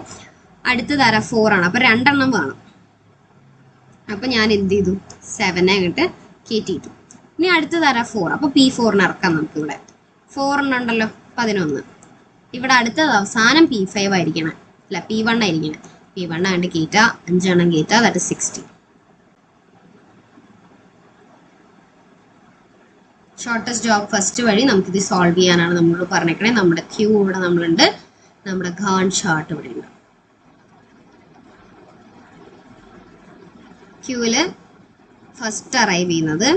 അടുത്തത് ആരാ? 4 ആണ്. അപ്പം 2 എണ്ണം വേണം. അപ്പം ഞാൻ എന്ത് ചെയ്തു? 7 അങ്ങോട്ട് കയറ്റിയിട്ടു. ഇനി അടുത്തത് ആരാ? 4. അപ്പോൾ P4 ഇറക്കാം നമുക്ക്. ഇവിടെ 4 എണ്ണം ഉണ്ടല്ലോ, 11. ഇവിടെ അടുത്തത് അവസാനം P5 ആയിരിക്കണം, അല്ല P1 ആയിരിക്കണം. P1 ആണ്ട് കയറ്റുക, 5 എണ്ണം കയറ്റുക, ദാറ്റ് 60. ഷോർട്ടസ്റ്റ് ജോബ് ഫസ്റ്റ് വഴി നമുക്കിത് സോൾവ് ചെയ്യാനാണ് നമ്മൾ പറഞ്ഞേക്കണേ. നമ്മുടെ ക്യൂ ഇവിടെ നമ്മളുണ്ട്, നമ്മുടെ ഗാൺ ചാർട്ട് ഇവിടെ ഉണ്ട്. ക്യൂവില് ഫസ്റ്റ് അറൈവ് ചെയ്യുന്നത്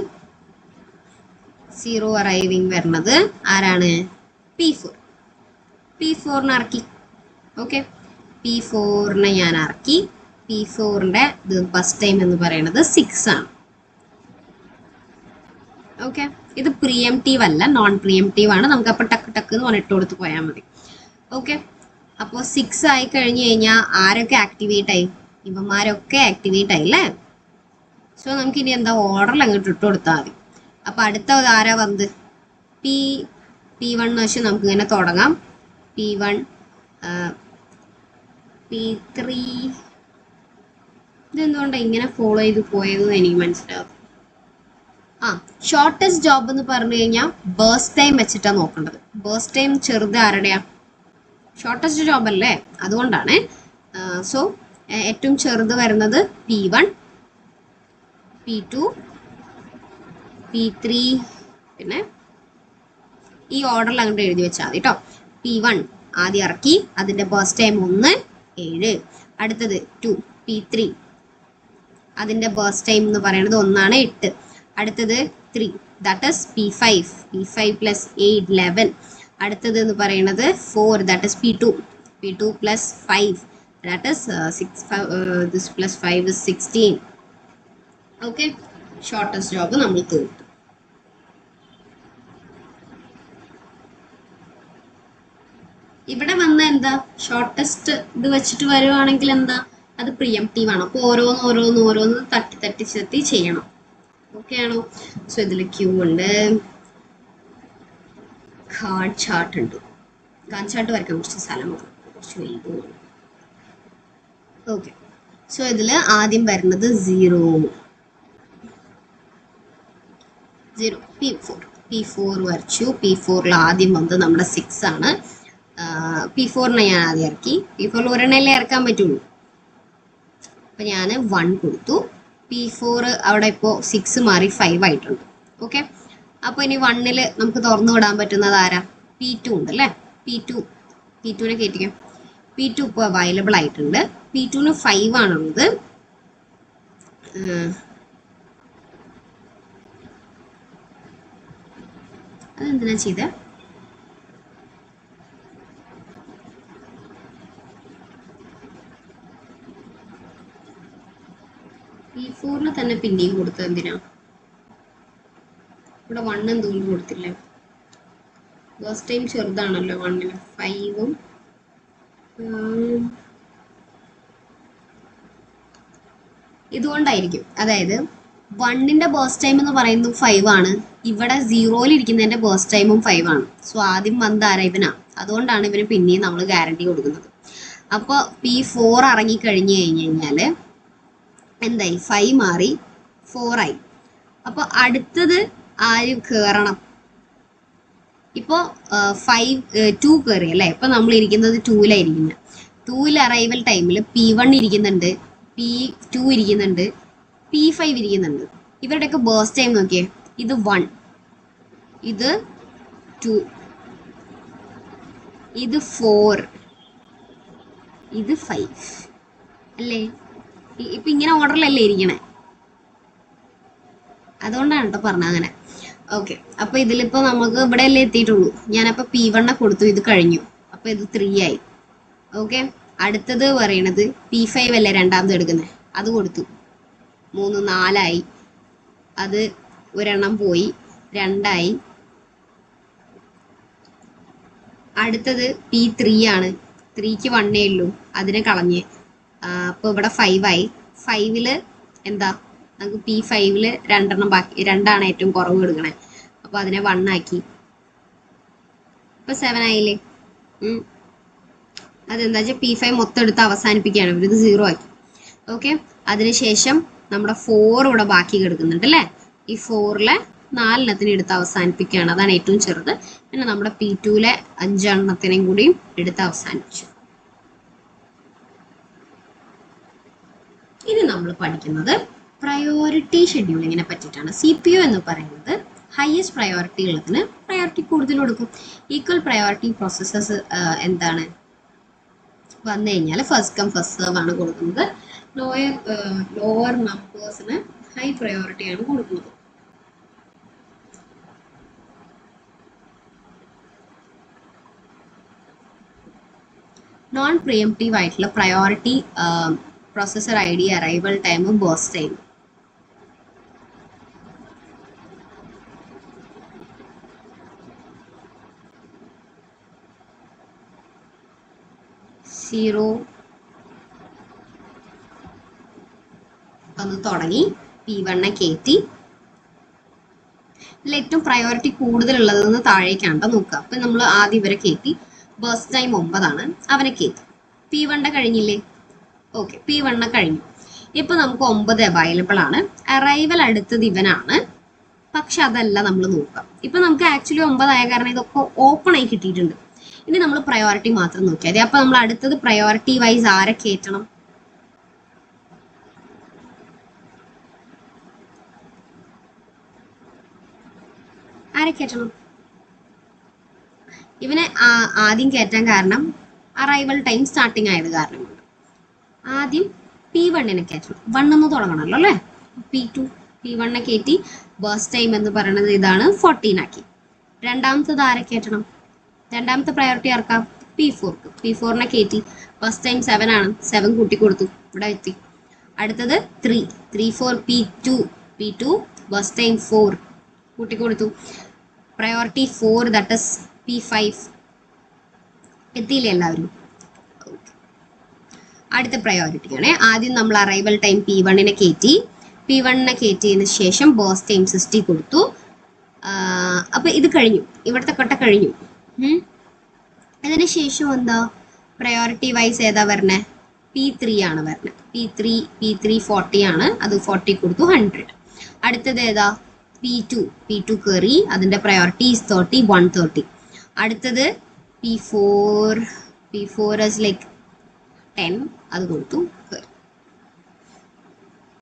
0 അറൈവിങ് വരുന്നത് ആരാണ്? P4. P4 ഇറക്കി. ഓക്കെ, P4 ഞാൻ ഇറക്കി. P4 ബസ് ടൈം എന്ന് പറയുന്നത് 6 ആണ്. ഓക്കെ, ഇത് പ്രിയംറ്റീവ് അല്ല, നോൺ പ്രിയംറ്റീവ് ആണ്. നമുക്ക് അപ്പോൾ ടക്ക് ടക്ക് എന്ന് പറഞ്ഞിട്ട് കൊടുത്ത് പോയാൽ മതി. ഓക്കെ, അപ്പോൾ 6 ആയി കഴിഞ്ഞ് കഴിഞ്ഞാൽ ആരൊക്കെ ആക്ടിവേറ്റ് ആയി? ഇവന്മാരൊക്കെ ആക്ടിവേറ്റ് ആയില്ലേ? സോ നമുക്കിനി എന്താ, ഓർഡറിൽ അങ്ങോട്ട് ഇട്ട് കൊടുത്താൽ മതി. അപ്പോൾ അടുത്ത ആരാ വന്നത്? P1 എന്ന് വെച്ചാൽ നമുക്ക് ഇങ്ങനെ തുടങ്ങാം. P1, P3. ഇതെന്തുകൊണ്ടാണ് ഇങ്ങനെ ഫോളോ ചെയ്ത് പോയതെന്ന് എനിക്ക് മനസ്സിലാവും. ഷോർട്ടസ്റ്റ് ജോബ് എന്ന് പറഞ്ഞു കഴിഞ്ഞാൽ ബേസ്റ്റ് ടൈം വെച്ചിട്ടാണ് നോക്കേണ്ടത്. ബേസ്റ്റ് ടൈം ചെറുത് ആരുടെയാ? ഷോർട്ടസ്റ്റ് ജോബ് അല്ലേ, അതുകൊണ്ടാണ്. സോ ഏറ്റവും ചെറുത് വരുന്നത് P1, P2, P3. പിന്നെ ഈ ഓർഡറിൽ അങ്ങോട്ട് എഴുതി വെച്ചാൽ മതി കേട്ടോ. P1 ആദ്യം ഇറക്കി, അതിൻ്റെ ബേസ്റ്റ് ടൈം 1, 7. അടുത്തത് 2, P3, അതിൻ്റെ ബേസ്റ്റ് ടൈം എന്ന് പറയുന്നത് 1 ആണ്, 8. അടുത്തത് 3, that is P5. P5 plus 8, 11. അടുത്തത് എന്ന് പറയുന്നത് 4, that is P2 plus 5, that is 6. This plus 5 is 16. Okay, shortest job നമ്മൾ തീർത്തു. ഇവിടെ വന്ന എന്താ, ഷോർട്ടസ്റ്റ് ഇത് വെച്ചിട്ട് വരുവാണെങ്കിൽ എന്താ, അത് പ്രിയംറ്റീവ് ആണ്. അപ്പോൾ ഓരോന്ന് തട്ടി ചെയ്യണം. ഓക്കെ ആണോ? സോ ഇതിൽ ക്യൂ ഉണ്ട്, ഗാൺ ചാർട്ട് ഉണ്ട്. ഗാൺ ചാർട്ട് വരയ്ക്കാൻ കുറച്ച് സ്ഥലം വേണം, കുറച്ച് വലുതും. ഓക്കെ, സോ ഇതിൽ ആദ്യം വരുന്നത് 0, P4 വരച്ചു. P4 ആദ്യം വന്നത് നമ്മുടെ 6 ആണ്. P4 ഞാൻ ആദ്യം ഇറക്കി. P4 ഒരെണ്ണല്ലേ ഇറക്കാൻ പറ്റുള്ളൂ. അപ്പം ഞാൻ 1 കൊടുത്തു. P4 അവിടെ ഇപ്പോൾ 6 മാറി 5 ആയിട്ടുണ്ട്. ഓക്കെ, അപ്പോൾ ഇനി 1 നമുക്ക് തുറന്നു വിടാൻ പറ്റുന്നത് ആരാ? P2 ഉണ്ട് അല്ലേ? P2 കയറ്റിക്കാം. P2 ഇപ്പോൾ അവൈലബിൾ ആയിട്ടുണ്ട്. P2 5 ആണുള്ളത്. അതെന്തിനാ ചെയ്തേ? P4 തന്നെ പിന്നെയും കൊടുത്തത് എന്തിനാ? ഇവിടെ 1 എന്തുകൊണ്ട് കൊടുത്തില്ല? ഫസ്റ്റ് ടൈം ചെറുതാണല്ലോ 1. 5ഉം ഇതുകൊണ്ടായിരിക്കും. അതായത് 1ന്റെ ബേസ്റ്റ് ടൈം എന്ന് പറയുന്നത് 5 ആണ്. ഇവിടെ 0യിൽ ഇരിക്കുന്നതിന്റെ ബേസ്റ്റ് ടൈമും 5 ആണ്. സോ ആദ്യം വന്ന ആരാ? ഇവനാ. അതുകൊണ്ടാണ് ഇവന് പിന്നെയും നമ്മൾ ഗ്യാരണ്ടി കൊടുക്കുന്നത്. അപ്പോൾ P4 ഇറങ്ങി കഴിഞ്ഞ് കഴിഞ്ഞാൽ എന്തായി? 5 മാറി 4 ആയി. അപ്പോൾ അടുത്തത് ആര് കയറണം? ഇപ്പോൾ 2 കയറി അല്ലേ? ഇപ്പം നമ്മൾ ഇരിക്കുന്നത് 2ലായിരിക്കുന്നത്. 2ൽ അറൈവൽ ടൈമിൽ P1 ഇരിക്കുന്നുണ്ട്, P2 ഇരിക്കുന്നുണ്ട്, P5 ഇരിക്കുന്നുണ്ട്. ഇവരുടെയൊക്കെ ബേസ്റ്റ് ടൈം നോക്കിയേ. ഇത് 1, ഇത് 2, ഇത് 4, ഇത് 5 അല്ലേ? ഇപ്പം ഇങ്ങനെ ഓർഡറിലല്ലേ ഇരിക്കണേ. അതുകൊണ്ടാണ് കേട്ടോ പറഞ്ഞത് അങ്ങനെ. ഓക്കെ, അപ്പോൾ ഇതിലിപ്പോൾ നമുക്ക് ഇവിടെ അല്ലേ എത്തിയിട്ടുള്ളൂ. ഞാനപ്പോൾ P1 കൊടുത്തു, ഇത് കഴിഞ്ഞു. അപ്പോൾ ഇത് 3 ആയി. ഓക്കെ, അടുത്തത് പറയണത് P5 അല്ലേ രണ്ടാമത് എടുക്കുന്നത്, അത് കൊടുത്തു. 3 4ആയി, അത് ഒരെണ്ണം പോയി, 2ആയി. അടുത്തത് P3 ആണ്, 3ക്ക് 1 ഉള്ളൂ, അതിനെ കളഞ്ഞ്. അപ്പോൾ ഇവിടെ 5ആയി. 5ല് എന്താ, നമുക്ക് P5ല് 2 ബാക്കി, 2ആണ് ഏറ്റവും കുറവ് എടുക്കണേ, അപ്പോൾ അതിനെ 1 ആക്കി. ഇപ്പോൾ 7 ആയില്ലേ. അതെന്താ വെച്ചാൽ P5 മൊത്തം എടുത്ത് അവസാനിപ്പിക്കുകയാണ്, ഇവരിത് 0 ആക്കി. ഓക്കെ, അതിനുശേഷം നമ്മുടെ 4 ഇവിടെ ബാക്കി കിടക്കുന്നുണ്ട് അല്ലേ. ഈ 4ലെ 4 എടുത്ത് അവസാനിപ്പിക്കുകയാണ്, അതാണ് ഏറ്റവും ചെറുത്. പിന്നെ നമ്മുടെ P2ലെ 5 കൂടിയും എടുത്ത് അവസാനിപ്പിച്ചു. ഇനി നമ്മൾ പഠിക്കുന്നത് പ്രയോറിറ്റി ഷെഡ്യൂളിങ്ങിനെ പറ്റിയിട്ടാണ്. CPU എന്ന് പറയുന്നത് ഹയസ്റ്റ് പ്രയോറിറ്റി ഉള്ളതിന് പ്രയോറിറ്റി കൂടുതൽ കൊടുക്കും. ഈക്വൽ പ്രയോറിറ്റി പ്രോസസ്സസ് എന്താണ് വന്നു കഴിഞ്ഞാൽ ഫസ്റ്റ് കം ഫസ്റ്റ് സെർവ് ആണ് കൊടുക്കുന്നത്. ലോവർ നമ്പേഴ്സിന് ഹൈ പ്രയോറിറ്റി ആണ് കൊടുക്കുന്നത്. നോൺ പ്രിയംപ്റ്റീവ് ആയിട്ടുള്ള priority processor ID, arrival time, burst time. Zero ഒന്ന് തുടങ്ങി P1 കയറ്റി. ഇതിൽ ഏറ്റവും പ്രയോറിറ്റി കൂടുതലുള്ളതെന്ന് താഴേക്കാണ് നോക്കുക. അപ്പം നമ്മൾ ആദ്യം ഇവരെ കയറ്റി. ബേസ്റ്റ് ടൈം 9ആണ്, അവനെ കയറ്റി. P1 കഴിഞ്ഞില്ലേ. ഓക്കെ, P1 കഴിഞ്ഞു. ഇപ്പൊ നമുക്ക് 9 അവൈലബിൾ ആണ്. അറൈവൽ അടുത്തത് ഇവനാണ്, പക്ഷെ അതല്ല നമ്മൾ നോക്കാം. ഇപ്പൊ നമുക്ക് ആക്ച്വലി 9 ആയ കാരണം ഇതൊക്കെ ഓപ്പൺ ആയി കിട്ടിയിട്ടുണ്ട്. ഇനി നമ്മൾ പ്രയോറിറ്റി മാത്രം നോക്കിയാൽ മതി. അപ്പൊ നമ്മൾ അടുത്തത് പ്രയോറിറ്റി വൈസ് ആരെ കയറ്റണം? ആരെ കയറ്റണം? ഇവനെ ആദ്യം കയറ്റാൻ കാരണം അറൈവൽ ടൈം സ്റ്റാർട്ടിങ് ആയത് കാരണം കൊണ്ട് ആദ്യം P1 കയറ്റണം. 1 എന്ന് തുടങ്ങണമല്ലോ അല്ലേ. P1 കയറ്റി. ബേസ്റ്റ് ടൈം എന്ന് പറയുന്നത് ഇതാണ്, 14 ആക്കി. രണ്ടാമത്തത് ആരെ കയറ്റണം? രണ്ടാമത്തെ പ്രയോറിറ്റി ആർക്കാം? P4 കയറ്റി. ബേസ്റ്റ് ടൈം 7 ആണ്, 7 കൂട്ടി കൊടുത്തു, ഇവിടെ എത്തി. അടുത്തത് 3 4 P2 ബേസ്റ്റ് ടൈം 4 കൂട്ടി കൊടുത്തു. പ്രയോറിറ്റി 4 ദാറ്റ് ഇസ് P5 എത്തിയില്ലേ എല്ലാവരും? അടുത്ത പ്രയോറിറ്റി ആണ്. ആദ്യം നമ്മൾ അറൈവൽ ടൈം P1 കയറ്റി. P1 കയറ്റിയതിന് ശേഷം ബേസ്റ്റ് ടൈം 60 കൊടുത്തു. അപ്പൊ ഇത് കഴിഞ്ഞു, ഇവിടുത്തെ കൊട്ട കഴിഞ്ഞു. അതിന് ശേഷം എന്താ പ്രയോറിറ്റി വൈസ് ഏതാ വരണേ? P3 ആണ് വരണേ. P3 40 ആണ്, അത് 40 കൊടുത്തു, 100. അടുത്തത് ഏതാ? P2 കയറി, അതിന്റെ പ്രയോറിറ്റി 30, 130. അടുത്തത് P4 is like 10, അത് കൊടുത്തു, കയറി.